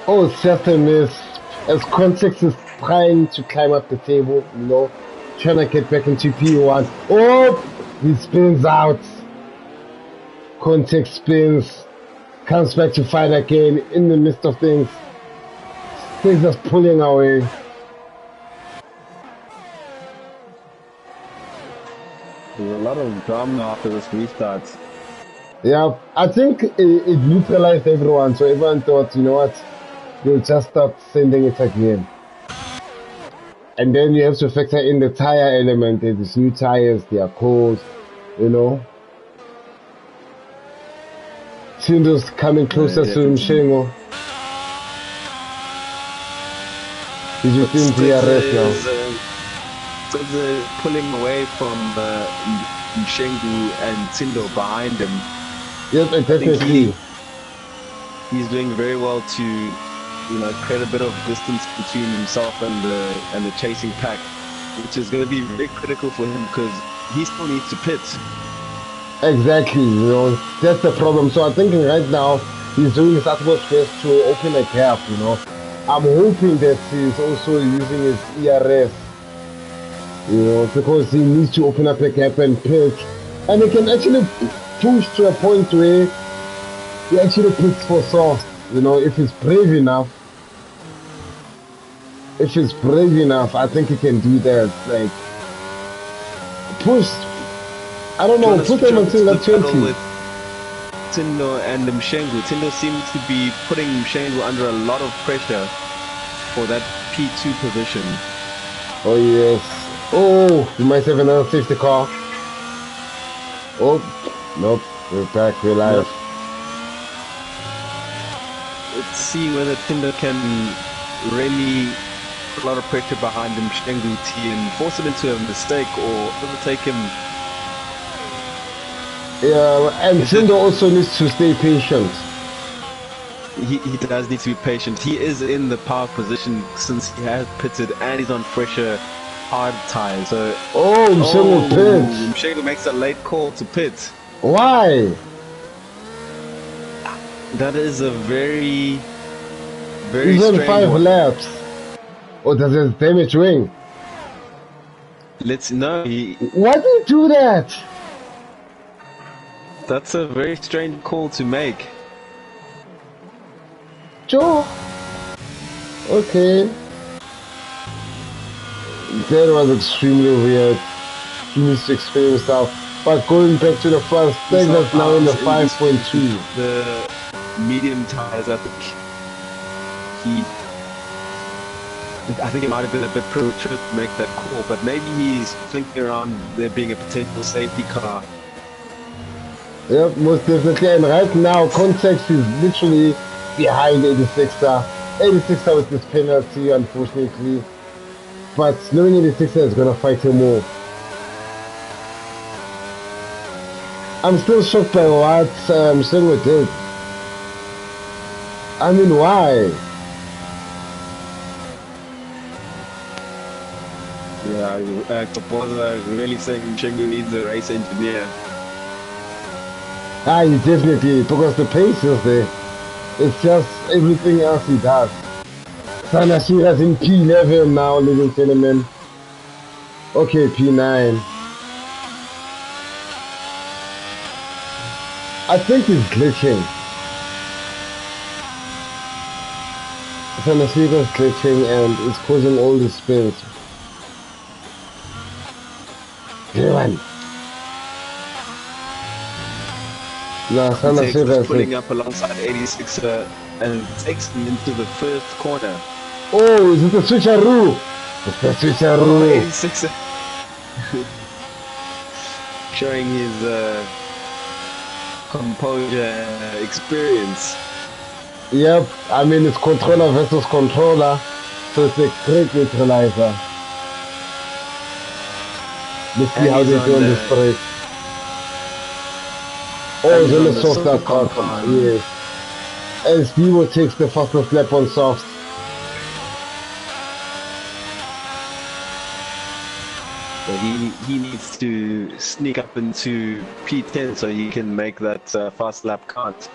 Oh, it's just a miss. As Context is trying to climb up the table, you know, trying to get back into P1. Oh, he spins out. Context spins, comes back to fight again in the midst of things. Things just pulling away. There's a lot of drama after this restart. Yeah, I think it neutralized everyone, so everyone thought, you know what, they'll just start sending it again. And then you have to factor in the tire element. These new tires, they are cold, you know. Tindo's coming closer to Mshengo. Did you think DRS now? Still pulling away from Mshengu and Tindo behind him. Yes, definitely. He's doing very well to, you know, create a bit of distance between himself and the chasing pack, which is going to be very critical for him because he still needs to pit. Exactly, you know, that's the problem. So I'm thinking right now he's doing his utmost best to open a gap, you know. I'm hoping that he's also using his ERS, you know, because he needs to open up a gap and pit, and he can actually push to a point where he actually picks for soft, you know, if he's brave enough. If he's brave enough, I think he can do that. Like, push, I don't know, put him until the 20. With Tindo and Mshengu. Tindo seems to be putting Mshengu under a lot of pressure for that P2 position. Oh, yes. Oh, you might have another safety car. Oh, nope, we're back, we're live. Nope. Let's see whether Tindo can really put a lot of pressure behind him, Mshengu T, and force him into a mistake or overtake him. Yeah, and Tindo also needs to stay patient. He does need to be patient. He is in the power position since he has pitted and he's on fresher hard tires. So Mshengu pit. Mshengu makes a late call to pit. Why? That is a very, very He's on strange 5 one. laps. Oh, does his damage wing? Let's know. Why did he do that? That's a very strange call to make. Joe. Okay. That was extremely weird. He needs to explain himself. But going back to the first thing, that's now in the 5.2. The medium tires, I think it might have been a bit premature to make that call, but maybe he's thinking around there being a potential safety car. Yep, most definitely. And right now, Context is literally behind 86er. 86er with this penalty, unfortunately. But knowing 86er is going to fight him more. I'm still shocked by what Mshengu did. I mean, why? Yeah, Kapoza really saying Mshengu needs a race engineer. Definitely, because the pace is there. It's just everything else he does. Sanashira's in P11 now, ladies and gentlemen. Okay, P9. I think he's glitching. Sanashira's glitching and it's causing all the spins. Griffin. No, Sana Takes is seriously. pulling up alongside 86er and takes him into the first corner. Oh, is it the switcheroo? It's the Oh, switcheroo. 86er showing his composure and experience. Yep, I mean it's controller versus controller, so it's a great neutralizer. Let's see And how he's they on do on the this break. and Oh, he's then on the the soft super start card. compound. Yes. And Stevo takes the fastest lap on softs. So he needs to sneak up into P10 so he can make that fast lap count.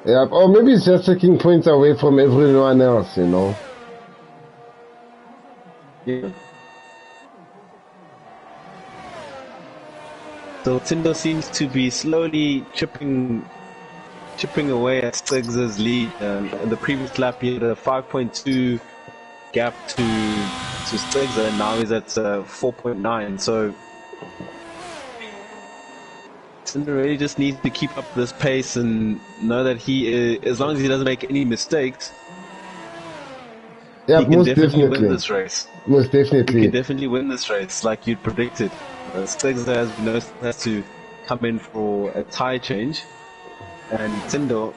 Yep. Or maybe he's just taking points away from everyone else, you know. Yeah. So Tindo seems to be slowly chipping away at Stiggs' lead. In the previous lap, he had a 5.2 gap to Stiggs, and now he's at 4.9. So Tinder really just needs to keep up this pace and know that as long as he doesn't make any mistakes, Yeah, he can most definitely win definitely. this race. Most He definitely. can definitely win this race, like you'd predicted. Stiggs has to come in for a tire change, and Tindo,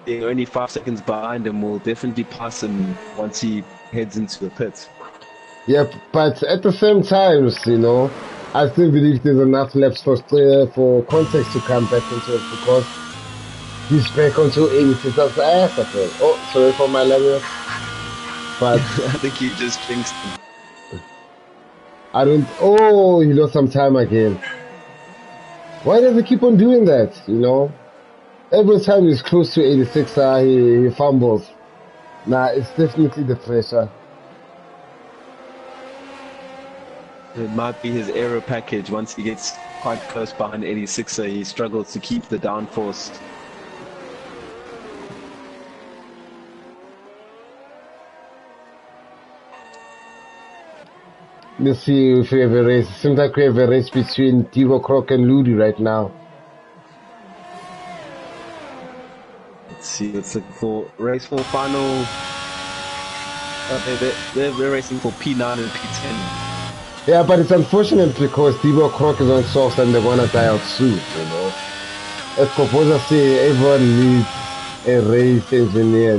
being only 5 seconds behind him, will definitely pass him once he heads into the pits. Yep, but at the same time, you know, I still believe there's enough laps for context to come back into it because he's back onto 86 as ass again. Oh, sorry for my language. But I think he just jinxed him. I don't. Oh, he lost some time again. Why does he keep on doing that? You know, every time he's close to 86, he fumbles. Nah, it's definitely the pressure. It might be his aero package. Once he gets quite close behind 86er, he struggles to keep the downforce. Let's see if we have a race. Seems like we have a race between Divo Croc and Ludi right now. Let's see, let's look for race 4 final. They're racing for P9 and P10. Yeah, but it's unfortunate because Divo Croc is on soft and they wanna die out soon, you know. As composer say, everyone needs a race engineer.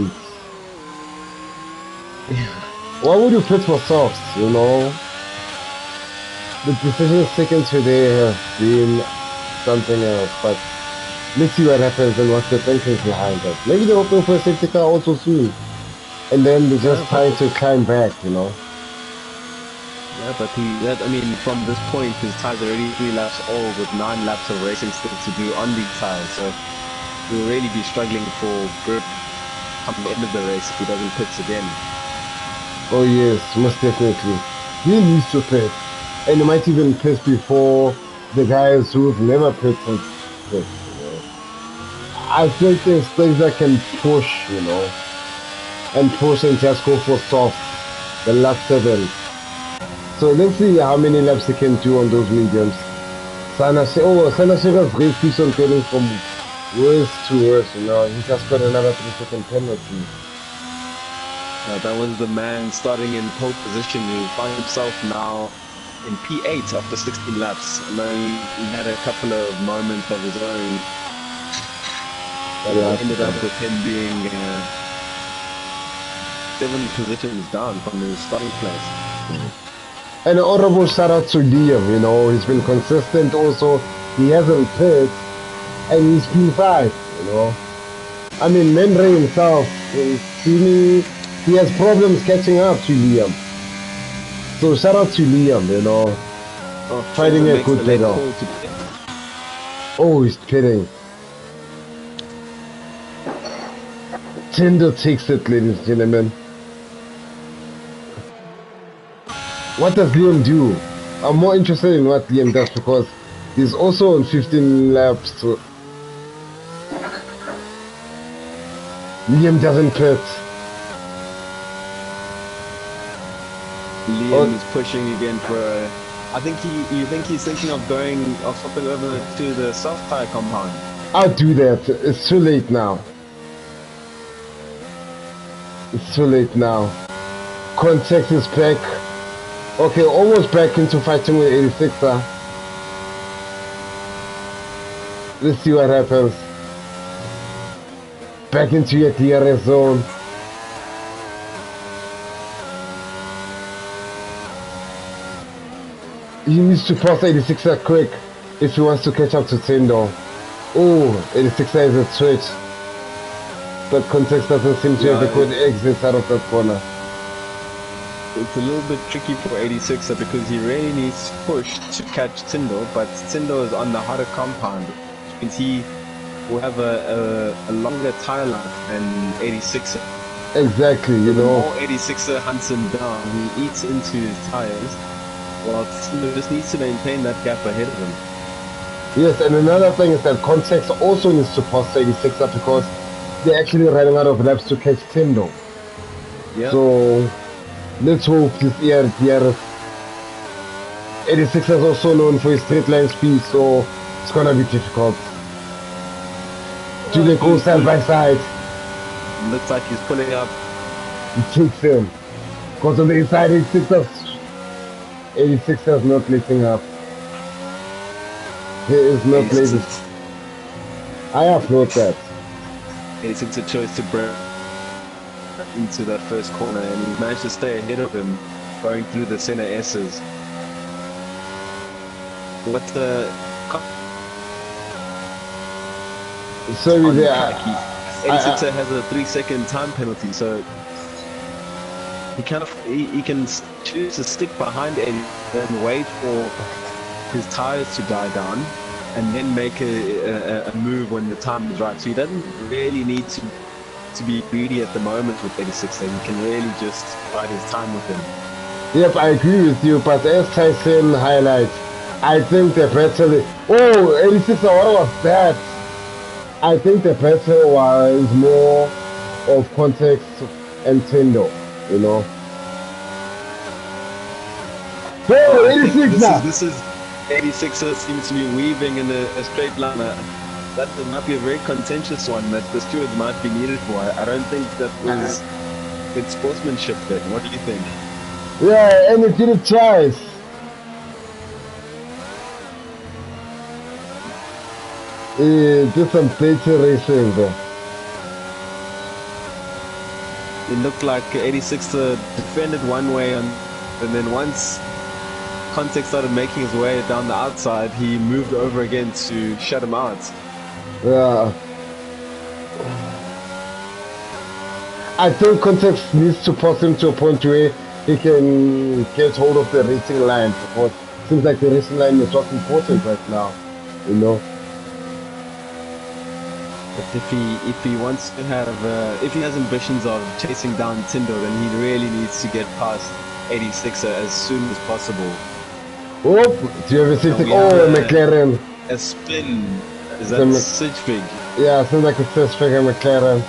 Why would you pit for softs, you know? The decisions taken today have been something else, but let's see what happens and what's the thinking behind it. Maybe they're hoping for a safety car also soon. And then they're just trying to climb back, you know. Yeah, but I mean, from this point, his tires are already 3 laps old with 9 laps of racing still to do on these tires. So he'll really be struggling for grip come the end of the race if he doesn't pit again. Oh yes, most definitely. He needs to pit. And he might even pit before the guys who've never pitted pit, you know. I still think Stazer can push, you know. And push and just go for soft. The last 7. So let's see how many laps he can do on those mediums. Sanashega's race keeps on getting from worse to worse, you know. He just got another 3-second penalty. That was the man starting in pole position who found himself now in P8 after 16 laps. I know he had a couple of moments of his own that ended up with him being 7 positions down from his starting place. And an honorable shout out to Liam, you know, he's been consistent also. He hasn't pit and he's P5, you know. I mean, Menre himself, he has problems catching up to Liam. So shout out to Liam, you know. Finding a good pedal. Oh, he's pitting. Tinder takes it, ladies and gentlemen. What does Liam do? I'm more interested in what Liam does because he's also on 15 laps. So Liam doesn't pit. Liam is pushing again for a... I think you think he's thinking of swapping over to the soft tire compound. I'll do that. It's too late now. It's too late now. Context is back. Okay, almost back into fighting with 86er. Let's see what happens. Back into your DRS zone. He needs to pass 86er quick if he wants to catch up to Tindo. Oh, 86er is a switch. But Context doesn't seem to have a good exit out of that corner. It's a little bit tricky for 86er because he really needs to push to catch Tindo, but Tindo is on the harder compound, which means he will have a longer tire life than 86er. Exactly, you the know. more 86er hunts him down, he eats into his tires, while Tindo just needs to maintain that gap ahead of him. Yes, and another thing is that Context also needs to pass 86er because they're actually running out of laps to catch Tindo. Yeah. So let's hope this year DRS. 86 is also known for his straight line speed, so it's gonna be difficult. Do they go side by side? Looks like he's pulling up. He takes him. Because on the inside 86 is not letting up. He is not letting. I have noted that. 86 a choice to break into that first corner, and he managed to stay ahead of him going through the center S's. What the... Sorry, there. 86er has a 3-second time penalty, so he can choose to stick behind Eddie and wait for his tires to die down, and then make a move when the time is right. So he doesn't really need to be greedy at the moment with 86. He can really just bide his time with him. Yep, I agree with you, but as Tyson highlights, I think the battle... Oh, 86, what was that? I think the battle was more of Context and Tindo, you know. Oh, 86 now! This is 86er seems to be weaving in a straight line. That might be a very contentious one that the stewards might be needed for. I don't think that was good sportsmanship then. What do you think? Yeah, and it didn't twice. He did some plenty racing there. It looked like 86er defended one way, and then once Context started making his way down the outside, he moved over again to shut him out. Yeah. I think Context needs to pass him to a point where he can get hold of the racing line, because it seems like the racing line is not important right now, you know. But if he wants to have, if he has ambitions of chasing down Tindo, then he really needs to get past 86er as soon as possible. Oh, do you have a safety? Oh, McLaren. A spin. Is that Sidgefig? Yeah, it seems like it's Sidgefig and McLaren.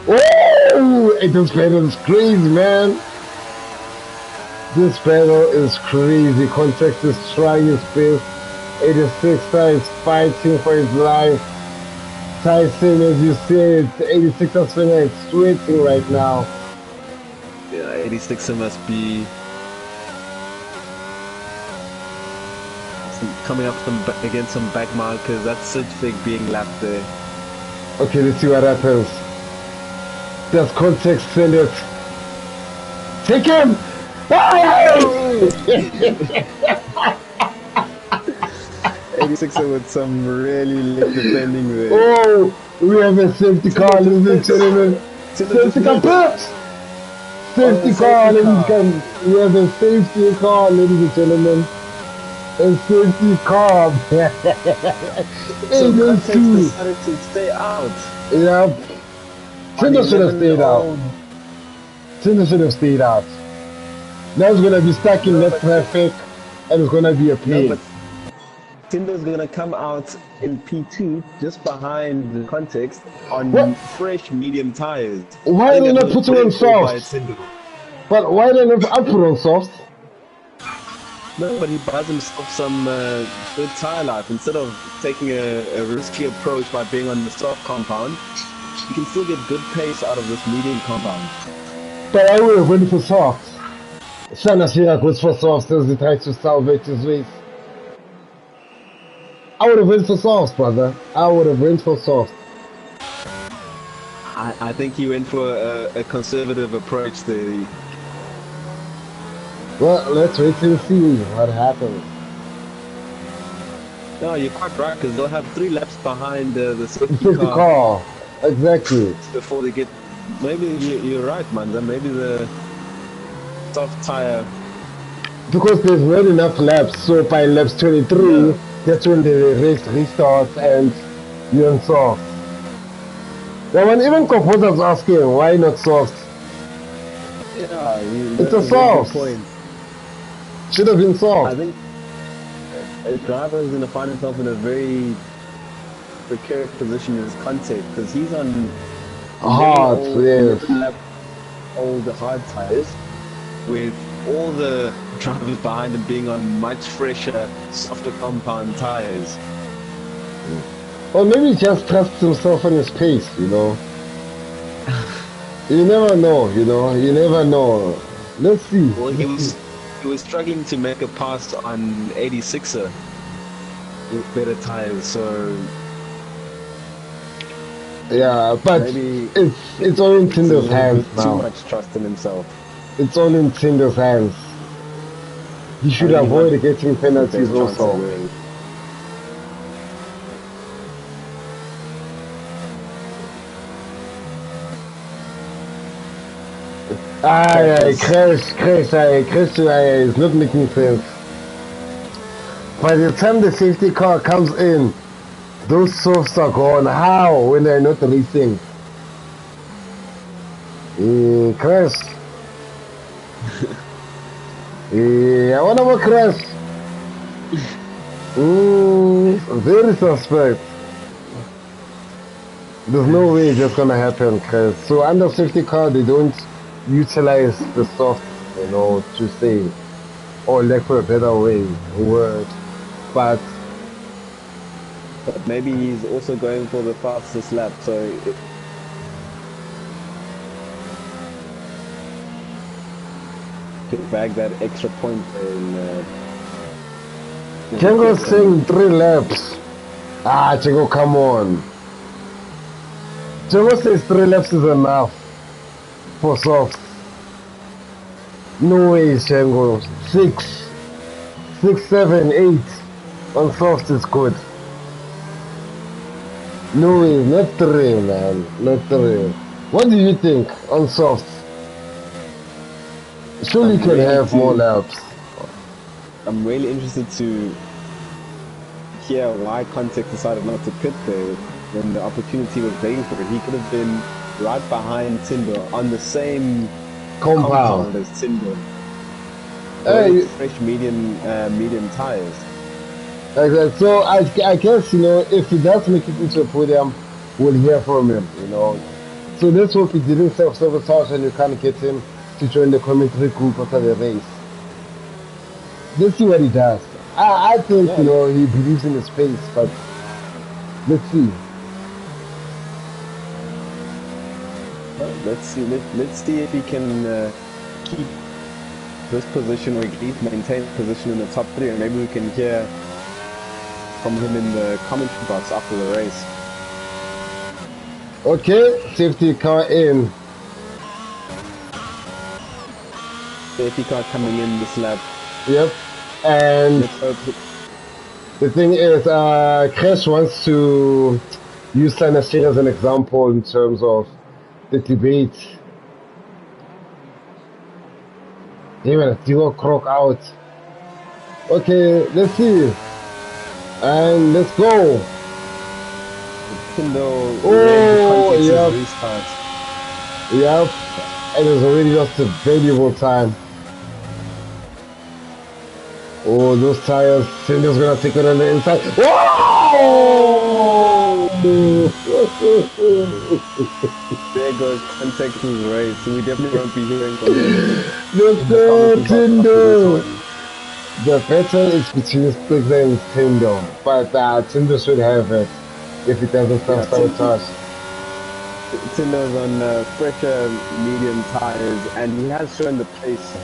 Oh, this battle is crazy, man. This battle is crazy. Context is trying his best. 86 is fighting for his life. Tyson, as you said, 86's finger is sweating right now. Yeah, 86er must be coming up against some back markers. That's Sidgefig being lapped there. Okay, let's see what happens. Does Context send it? Take him! 86er with some really lit defending there. Oh, we have a safety car, ladies and gentlemen. Safety car, perhaps! Safety car, ladies and gentlemen. We have a safety car, ladies and gentlemen. A safety car. So Context decided to stay out. Yep. Tindo should have stayed out. Tindo should have stayed out. Now it's gonna be stuck in that traffic, and it's gonna be a pain. No, Tinder's gonna come out in P2 just behind the context on What? fresh medium tires. I Why think they that not was a putting on great call by softs? Tinder. But why they not I put on softs? No, but he buys himself some good tire life. Instead of taking a risky approach by being on the soft compound, you can still get good pace out of this medium compound. But I would have went for softs. Sana Shira goes for softs as he tries to salvage his race. I would have went for softs, brother. I would have went for softs. I think he went for a conservative approach there. Well, let's wait and see what happens. No, you're quite right, because they'll have 3 laps behind the safety Safety car car. Exactly. before they get. Maybe you're right, man. Then maybe the soft tire. Because there's not enough laps, so by laps 23, Yeah. that's when the race restarts and you're on soft. Now, when even composers asking why not soft, Yeah, it's that's a a very good soft. point. Should have been I soft. think a driver is going to find himself in a very precarious position in his concept because he's on Hard, yes. 11 lap old hard tires with all the drivers behind him being on much fresher, softer compound tires. Or maybe he just trusts himself on his pace, you know. You never know, you know. You never know. Let's see. Well, he was struggling to make a pass on 86er with better tires, so Yeah, but maybe it's all in it's a Tinder's little hands bit too now. much trust in himself. It's all in Tinder's hands. He should I think he avoid might getting have the penalties best chance of also. winning. Crash, it's not making sense. By the time the safety car comes in, those softs are gone. How when they're not racing? Crash. I wanna go crash. Very suspect. There's no way that's gonna happen, Chris. So under safety car, they don't utilize the soft, you know, to say, or lack for a better word. But But maybe he's also going for the fastest lap, so could bag that extra point in. Django's saying 3 laps. Django, come on. Django says 3 laps is enough for soft. No way, Django. 6, 7, 8 on soft is good. No way, not 3, man. Not 3. What do you think on soft? Surely you can have more laps. I'm really interested to hear why Context decided not to pit there when the opportunity was begging for it. He could have been right behind Tinder on the same compound as Tinder. Hey, Fresh medium tires. exactly. So I guess, you know, if he does make it into a podium, we'll hear from him, you know. So let's hope he didn't self-sabotage and you can't get him to join the commentary group after the race. Let's see what he does. I think, you know, he believes in his pace, but let's see. Well, let's see if he can keep this position or at least maintain position in the top 3, and maybe we can hear from him in the commentary box after the race. Okay, safety car in. Safety car coming in this lap. Yep. And Let's hope the thing is, Crash wants to use Sanashir as an example in terms of the debate. Even Digo croak out. Okay, let's see. And let's go. Kindle Oh, yep. restart. Yep. And it's already lost a valuable time. Oh, those tires. Cinder's gonna take it on the inside. Whoa! There goes Contex's race. We definitely won't be hearing from him The in the third commentary box after this Tindo. one. The battle is between Stigler and Tindo, but Tindo should have it if it doesn't Yeah, self-sabotage. Tinder's on fresher medium tires, and he has shown the pace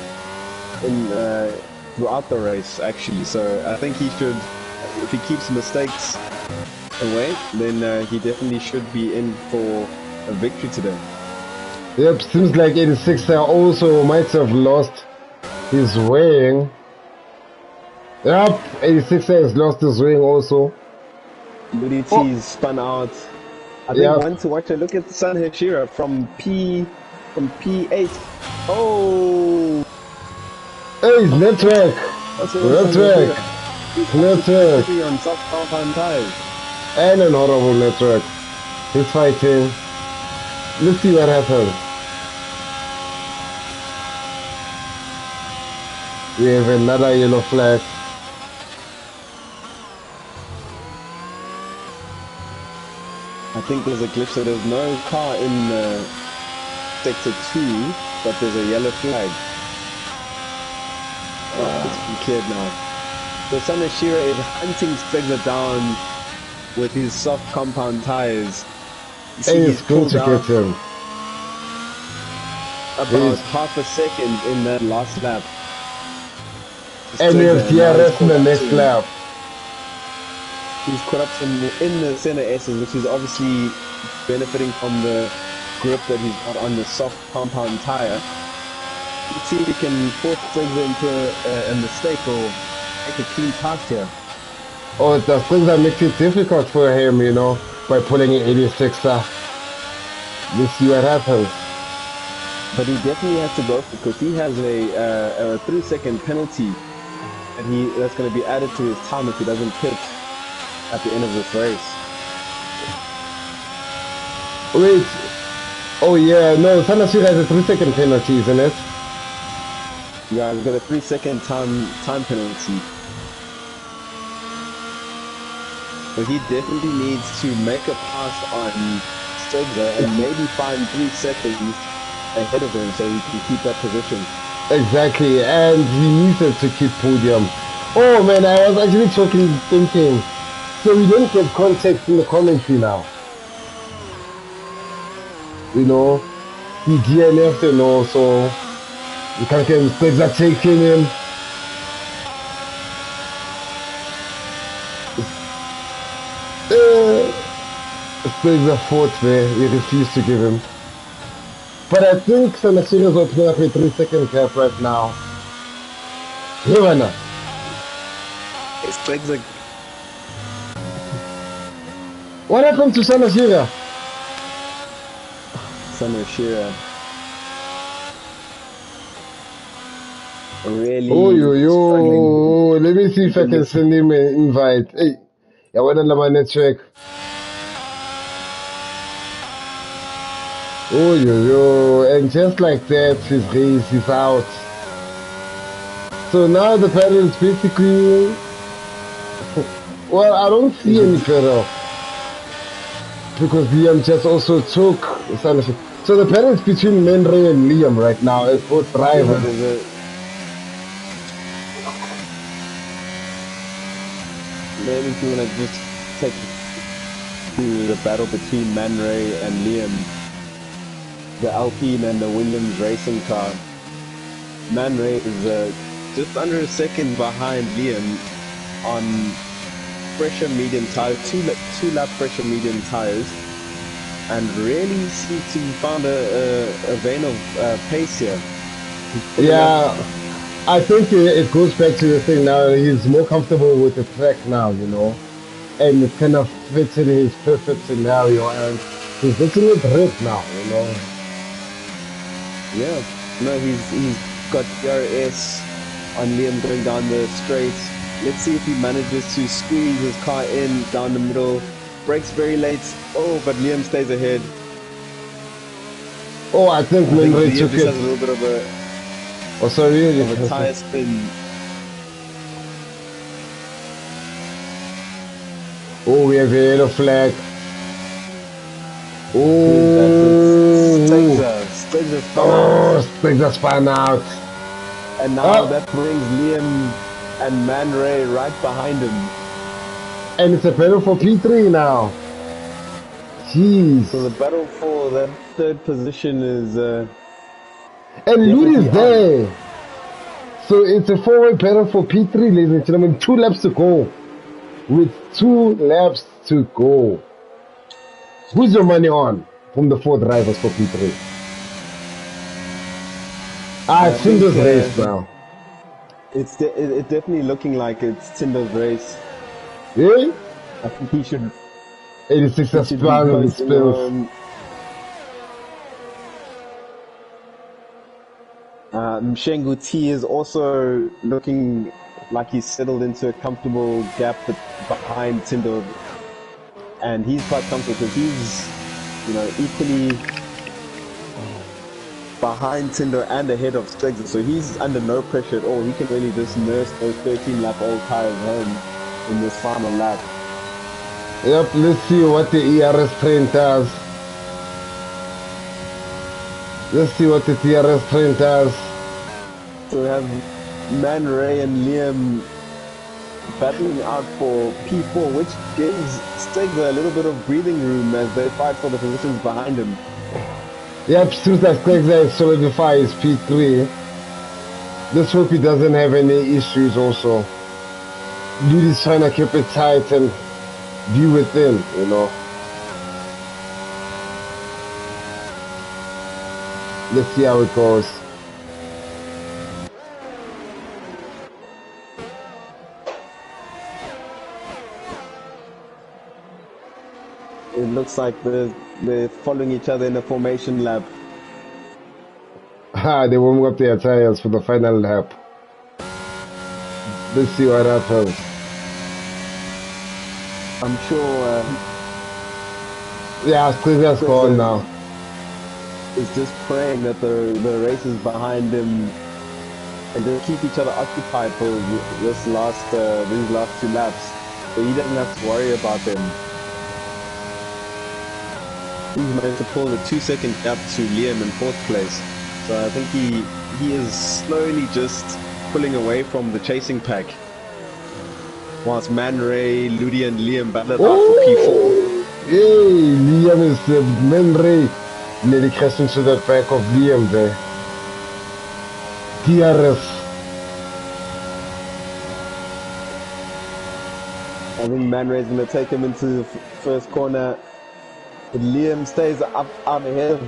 in throughout the race actually. So I think he should, if he keeps mistakes away, then he definitely should be in for a victory today. Yep, seems like 86 also might have lost his weighing. Yep, 86 has lost his weighing also. Ludi T's spun out. I think Yep. one to watch a look at San Hashira from P8. Oh, Hey, it's network. that's a Network. Network. on soft compound tires. And an horrible network. He's fighting. Let's see what happens. We have another yellow flag. I think there's a glitch, so there's no car in sector 2, but there's a yellow flag. Oh, it's been cleared now. So Sanashira is hunting Stegler down with his soft compound tires. You see And he's it's going pulled to out get him. about half a second in that last lap. And we have Stegler, now he's DRS in the caught up next to him. lap. He's caught up in the center S's, which is obviously benefiting from the grip that he's got on the soft compound tire. Let's see if he can force Stegler into a mistake or make a clean pass here. Oh, the things that makes it difficult for him, you know, by pulling an 86er. Let's see what happens. But he definitely has to go for it because he has a 3-second penalty that's going to be added to his time if he doesn't pit at the end of this race. Wait. Oh yeah, no, Sanashira has a 3-second penalty, isn't it? Yeah, he's got a 3-second time penalty. But he definitely needs to make a pass on Stegler and maybe find 3 seconds ahead of him so he can keep that position. Exactly, and he needed to keep podium. Oh man, I was actually thinking, so we don't get context in the commentary now. You know, he DNF'd and all, so you can't get mistakes are taking him. Mistakes are fought there, he refused to give him. But I think Sanashira is opening up a 3-second gap right now. Hivana. Stegler, What happened to Sanashira? Sanashira. Really Oh, struggling. let me see if I can send him an invite. Hey, I went on my network. Oh, and just like that, his race is out. So now the pedal is basically, well, I don't see any pedal because Liam just also took Sanashira. So the pedal is between Menray and Liam right now as both drivers. Maybe if you want to just take to the battle between Man Ray and Liam, the Alpine and the Williams racing car. Man Ray is just under a second behind Liam on pressure medium tires, two lap pressure medium tires, and really seems to found a vein of pace here. Yeah, I think it goes back to the thing now. He's more comfortable with the track now, you know, and it kind of fits in his perfect scenario, and he's looking at grip now, you know. Yeah, no, he's got DRS on Liam going down the straight. Let's see if he manages to squeeze his car in down the middle. Brakes very late. Oh, but Liam stays ahead. Oh, I think Menray took Liam just has a it. little bit of Oh, sorry. a tire spin. Oh, we have a yellow flag. Who's that? It's Oh, Stegza. Stegza spun out. oh, Stegza spun out. And now Oh, that brings Liam and Man Ray right behind him. and it's a battle for P3 now. Jeez. So the battle for that third position is And Ludi definitely is there. So it's a four-way battle for P3, ladies and gentlemen. 2 laps to go. With 2 laps to go. Who's your money on from the 4 drivers for P3? It's Tinder's race now. It's definitely looking like it's Tinder's race. Yeah? I think he should. 86 He should be spans and coasting spills. home. Mshengu T is also looking like he's settled into a comfortable gap behind Tinder, and he's quite comfortable because he's, equally behind Tinder and ahead of Stegza, so he's under no pressure at all. He can really just nurse those 13-lap-old tires home in this final lap. Yep, let's see what the ERS train does. Let's see what the TRS train does. So we have Man Ray and Liam battling out for P4, which gives Stegza a little bit of breathing room as they fight for the positions behind him. Yep, seems like Stegza solidifies P3. Let's hope he doesn't have any issues also. Ludi's trying to keep it tight and be within, Let's see how it goes. It looks like they're following each other in a formation lap. They warming up their tires for the final lap. Let's see what happens. I'm sure. Yeah, Stegza's gone now. Is just praying that the racers behind him and just keep each other occupied for these last 2 laps, so he doesn't have to worry about them. He's managed to pull the 2-second gap to Liam in 4th place, so I think he is slowly just pulling away from the chasing pack, whilst Man Ray, Ludi and Liam battle it out for P4. Hey, Liam is Man Ray. Nearly crashed into the back of Liam there. TRS. I think Man Ray's going to take him into the first corner. But Liam stays up ahead.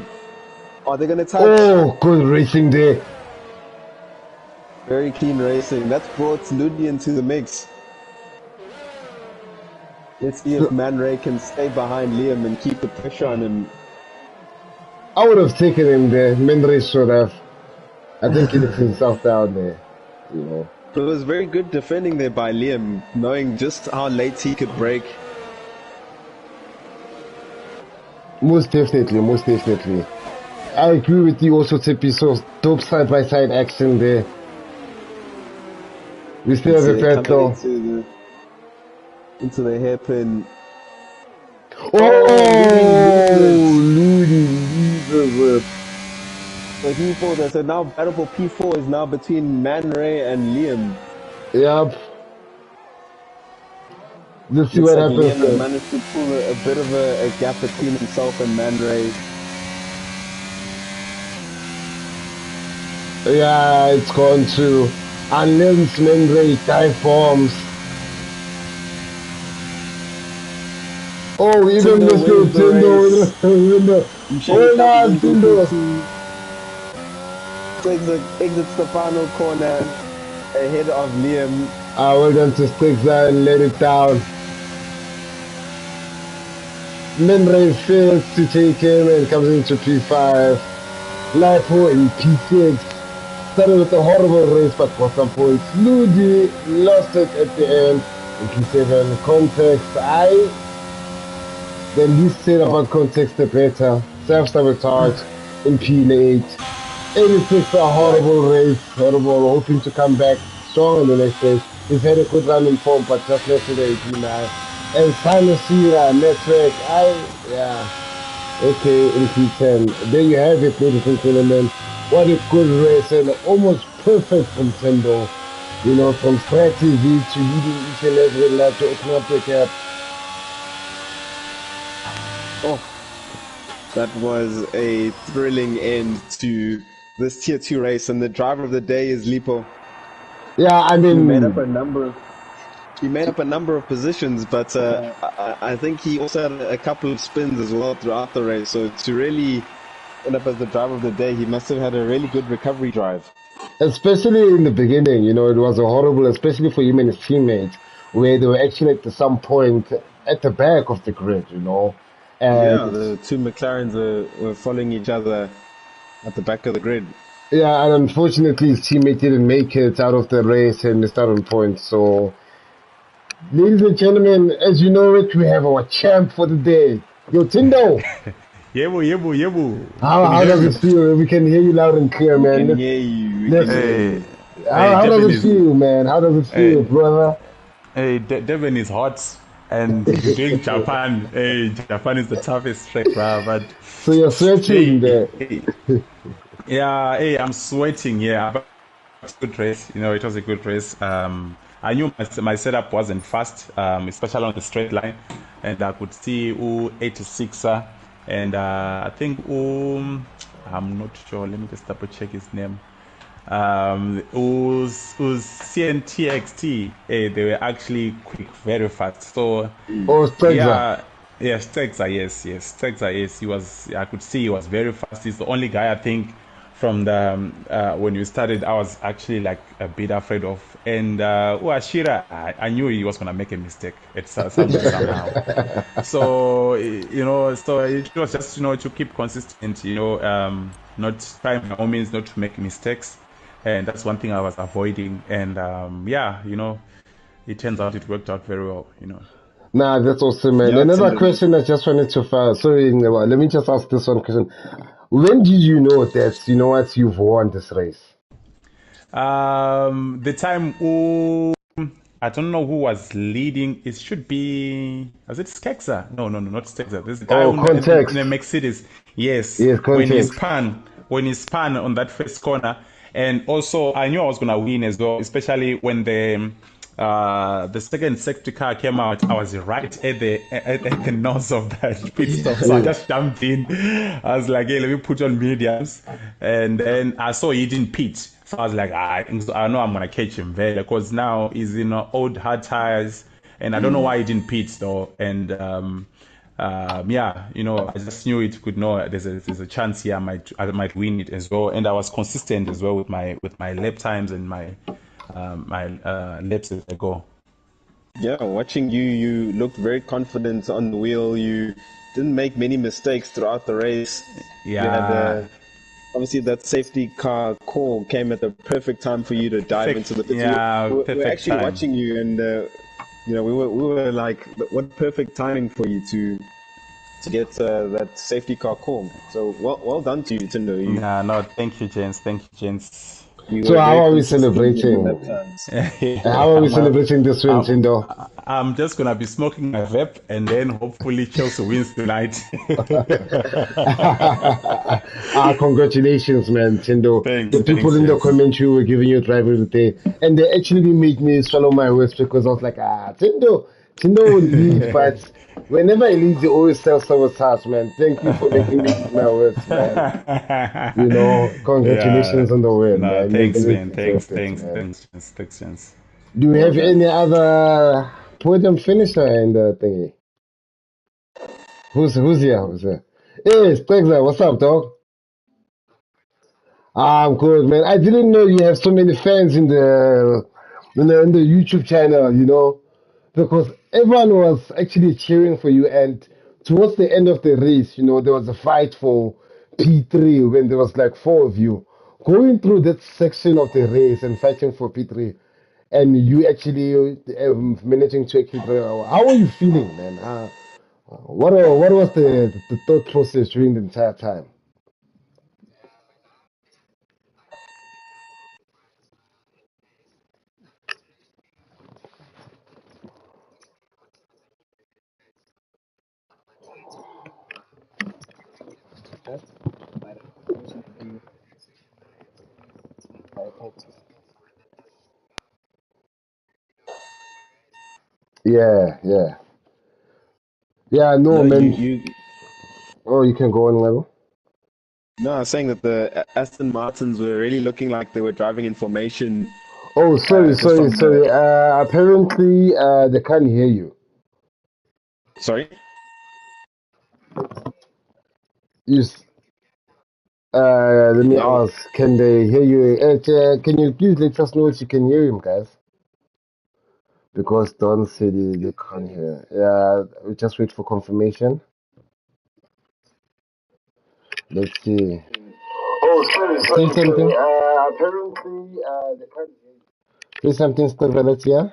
Are they going to touch? Oh, good racing there. Very clean racing. That's brought Ludi into the mix. Let's see if Man Ray can stay behind Liam and keep the pressure on him. I would have taken him there. Man Ray should have. I think he lets himself down there. It was very good defending there by Liam, knowing just how late he could break. Most definitely. I agree with you also, Tippy. So dope side-by-side action there. We still have a battle. Into the hairpin. Ludi loses it. So he falls there. So now battle for P4 is now between Man Ray and Liam. Yep. Let's see what happens. Liam managed to pull a bit of a gap between himself and Man Ray. Yeah, it's gone to unless Man Ray dive bombs. Oh, even Mr. Tindo. Hold on, Tindo. Exits the final corner ahead of Liam. Well done to Stegza and let it down. Man Ray fails to take him and comes into P5. Lipo in P6. Started with a horrible race but for some points. Ludi lost it at the end in P7. Context, the least said about context the better. Self-sabotage in P8. 86, a horrible race, horrible, hoping to come back strong in the next race. He's had a good run in form, but just left to the 89. And Sinusira network. Yeah. Okay, in P10. There you have it, ladies and gentlemen. What a good race and almost perfect from Tendo. You know, from strategy to leading each and every lap to open up the gap. Oh, that was a thrilling end to this tier two race, and the driver of the day is Lipo. Yeah, I He made up mean, a number. He made up a number of positions, but I think he also had a couple of spins as well throughout the race. So to really end up as the driver of the day, he must have had a really good recovery drive. especially in the beginning, you know, it was a horrible, especially for him and his teammates, where they were actually at some point at the back of the grid, you know. Yeah, And the two McLarens were following each other at the back of the grid. yeah, and unfortunately his teammate didn't make it out of the race and missed out on points. So, ladies and gentlemen, as you know it, we have our champ for the day. Yo, Tindo, Yebo, yebo, yebo. Can you how hear does me? it feel? We can hear you loud and clear, We man. can hear you. We can Let's, hear Hey, you. hey, how does Devin it is, feel, man? How does it feel, hey, brother? Devin is hot, and you're doing Japan. Hey, Japan is the toughest track, bruh. But So you're sweating hey, there. hey, yeah, hey, I'm sweating. Yeah, but it's a good race. You know, it was a good race. I knew my setup wasn't fast, especially on the straight line, and I could see 86er, and I think I'm not sure. Let me just double check his name. Who's CNTXT, they were actually quick, very fast. So, Oh, Stregza. yeah, yes, Texas, yes, Texas, yes. He was, I could see he was very fast. He's the only guy I think from the when we started, I was actually like a bit afraid of. And Ashira, I knew he was gonna make a mistake at some way somehow. So so it was just to keep consistent, not trying by all means not to make mistakes, and that's one thing I was avoiding. And it turns out it worked out very well. Nah, that's awesome, man. Yeah, Another Tinder. question I just wanted to sorry, Ngewa, let me just ask this one question. When did you know that, you know what, you've won this race? The time, I don't know who was leading. It should be, was it Skexa? No, not Skexa. There's a guy Oh, in a context. Mercedes. Yes, Yes, context. when he spun on that first corner, and also I knew I was gonna win as well, especially when the second safety car came out. I was right at the nose of that pit stop, so I Yeah. just jumped in. I was like, hey, let me put on mediums, and then I saw he didn't pit. So I was like, I know I'm gonna catch him there because now he's in old hard tires, and I don't know why he didn't pit though. And yeah, I just knew it could know there's a chance here I might win it as well. And I was consistent as well with my lap times and my laps as I go. Yeah, watching you, you looked very confident on the wheel. You didn't make many mistakes throughout the race. You had Yeah, obviously that safety car call came at the perfect time for you to dive into the perfect. pits. Yeah, We're perfect actually time. watching you, and we were like, what perfect timing for you to get that safety car call. So well done to you, Tindo. You Yeah, no, thank you, James. Thank you, James. you So were how very are we consistent with your celebrating? lap times. How are we I'm, celebrating this win, I'm, Tindo? I'm just gonna be smoking my vape, and then hopefully Chelsea wins tonight. Congratulations, man, Tindo. The Thanks, people in the James. commentary were giving you driver of the day, and they actually made me swallow my words because I was like, Tindo will lead, but whenever he leads, he always self sabotage, man. Thank you for making me eat my words, man. You know, Yeah. congratulations on the win, No, man. You thanks, really man. Thanks, deserved it, thanks, man. thanks, James. Thanks, James. Do you Well have done. any other podium finisher in the thingy? Who's here? Who's here? Hey, Stegler, what's up, dog? I'm good, man. I didn't know you have so many fans in the YouTube channel, you know, because everyone was actually cheering for you. And towards the end of the race, you know, there was a fight for P3 when there was like four of you going through that section of the race and fighting for P3, and you actually managing to actually. How are you feeling, man? What was the thought process during the entire time? Yeah, yeah. Yeah, no, No, man. you. Oh, you can go on level. No, I was saying that the Aston Martins were really looking like they were driving in formation. Oh, sorry, Because sorry, from the sorry. Apparently, they can't hear you. sorry. You, let me Yeah. ask. Can they hear you? Can you please let us know if you can hear him, guys? Because Don said they can't hear. Yeah, we just wait for confirmation. Let's see. Oh, sorry, Say sorry, something. sorry. Apparently, they can't hear you. Say something, Stella.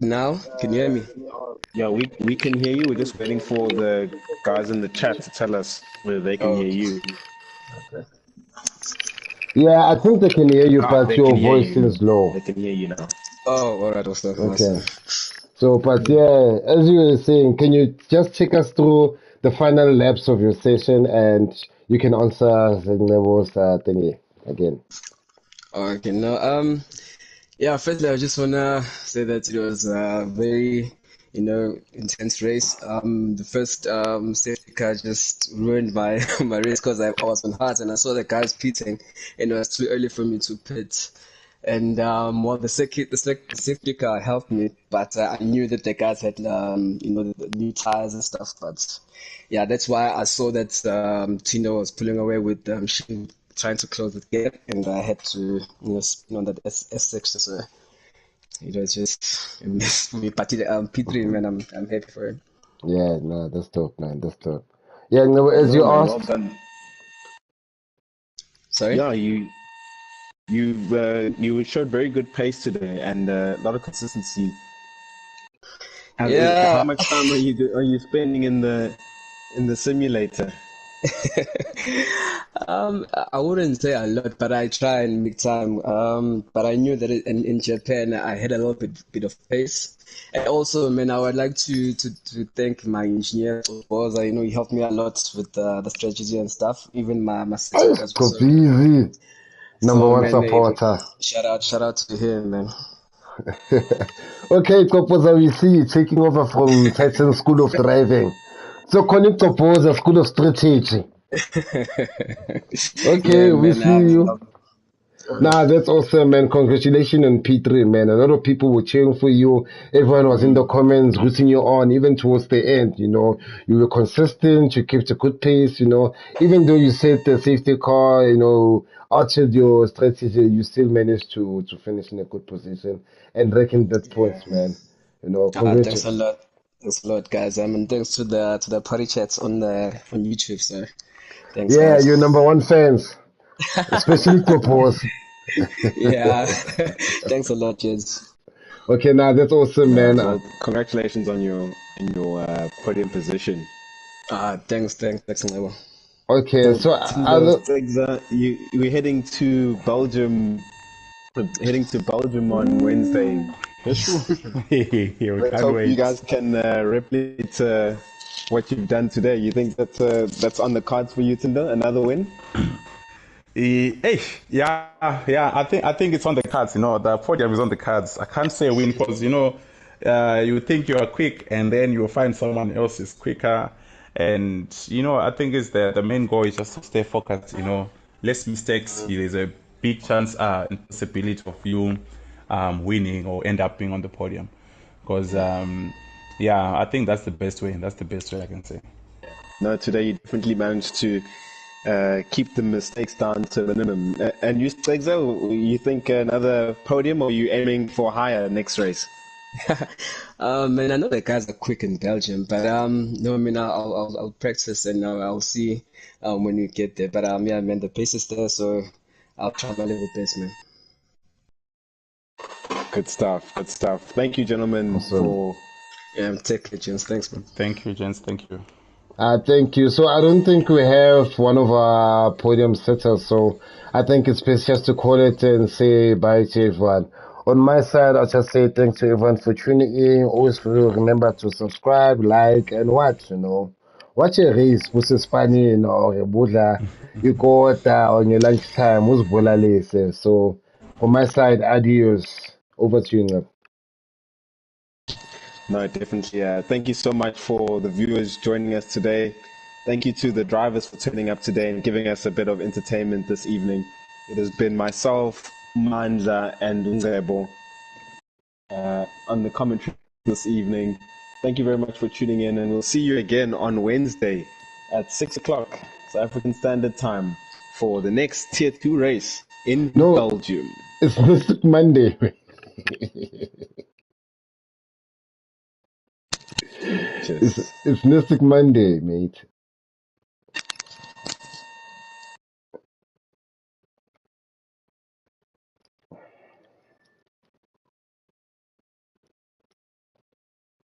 Now, can you hear me? Yeah, we can hear you. We're just waiting for the guys in the chat to tell us whether they can hear Okay. you. Yeah, I think they can hear you, Ah, but they can your hear voice you. seems low. They can hear you now. Oh, all right, awesome, Okay. awesome. So, but yeah, as you were saying, can you just take us through the final laps of your session and you can answer Zagnevo's thingy again. Okay, now, yeah, firstly, I just wanna say that it was a very, intense race. The first safety car just ruined my my race because I was on hard and I saw the guys pitting, and it was too early for me to pit. And well, the safety car helped me, but I knew that the guys had the new tires and stuff. But yeah, that's why I saw that Tino was pulling away with Shin trying to close the gap, and I had to spin on that S6. So it was just a mess for me. But P3, man, I'm happy for him. Yeah, no, that's dope, man. That's dope. Yeah, no, as No, you man, well asked, done. Sorry. Yeah, you showed very good pace today and a lot of consistency. How Yeah. much time are you spending in the simulator? I wouldn't say a lot, but I try and make time. But I knew that in Japan I had a little bit of pace. And also, man, I would like to thank my engineer, because he helped me a lot with the strategy and stuff, even my setup it's as well. top So, easy. Number so one man, supporter. shout out to him, man. Okay, Kopoza, we see you taking over from Titan School of Driving. So connect Kopoza, School of Strategy. Yeah, Okay, we man. see you. Nah, that's awesome, man. Congratulations on P3, man. A lot of people were cheering for you. Everyone was in the comments rooting you on, even towards the end. You were consistent. You kept a good pace. Even though you said the safety car, altered your strategy, you still managed to finish in a good position and reckon that points, man. Thanks a Congratulations. lot. Thanks a lot, guys. And thanks to the party chats on YouTube. So thanks, Yeah, guys. you're number one fans, especially Topos. Yeah. Thanks a lot, Jens. Okay, nah, that's awesome, No, man. well, congratulations on your podium position. Thanks, Naiwa. Okay, So, so Tindo other. Stegza, we're heading to Belgium. Heading to Belgium on Wednesday. We Let's can't hope you wait. guys can replicate what you've done today. You think that's on the cards for you, Tindo? Another win? Hey, yeah. I think it's on the cards. The podium is on the cards. I can't say win because you think you are quick and then you find someone else is quicker, and I think it's the main goal is just to stay focused. Less mistakes. There's a big chance, and possibility of you winning or end up being on the podium, because yeah, I think that's the best way. That's the best way I can say. No, today you definitely managed to keep the mistakes down to a minimum. And you, Stegza, you think another podium, or are you aiming for higher next race? Man, I know the guys are quick in Belgium, but no, I mean, I'll practice and I'll see when we get there. But yeah, man, the pace is there, so I'll try my level best, man. Good stuff. Good stuff. Thank you, gentlemen, Awesome. for. Yeah, take care, Jens. Thanks, man. Thank you, gents. Thank you. Thank you. So I don't think we have one of our podium setters, so I think it's best just to call it and say bye to everyone. On my side, I'll just say thanks to everyone for tuning in. Always remember to subscribe, like, and watch, Watch a race, which is funny, or a Buddha, you go on your lunchtime, so from my side, adios. Over to you, Ngab. No, definitely. Thank you so much for the viewers joining us today. Thank you to the drivers for turning up today and giving us a bit of entertainment this evening. It has been myself, Mandla, and Nzebo on the commentary this evening. Thank you very much for tuning in, and we'll see you again on Wednesday at 6 o'clock, South African Standard Time, for the next Tier 2 race in No, Belgium. it's Mystic Monday. Cheers. It's Mystic Monday, mate.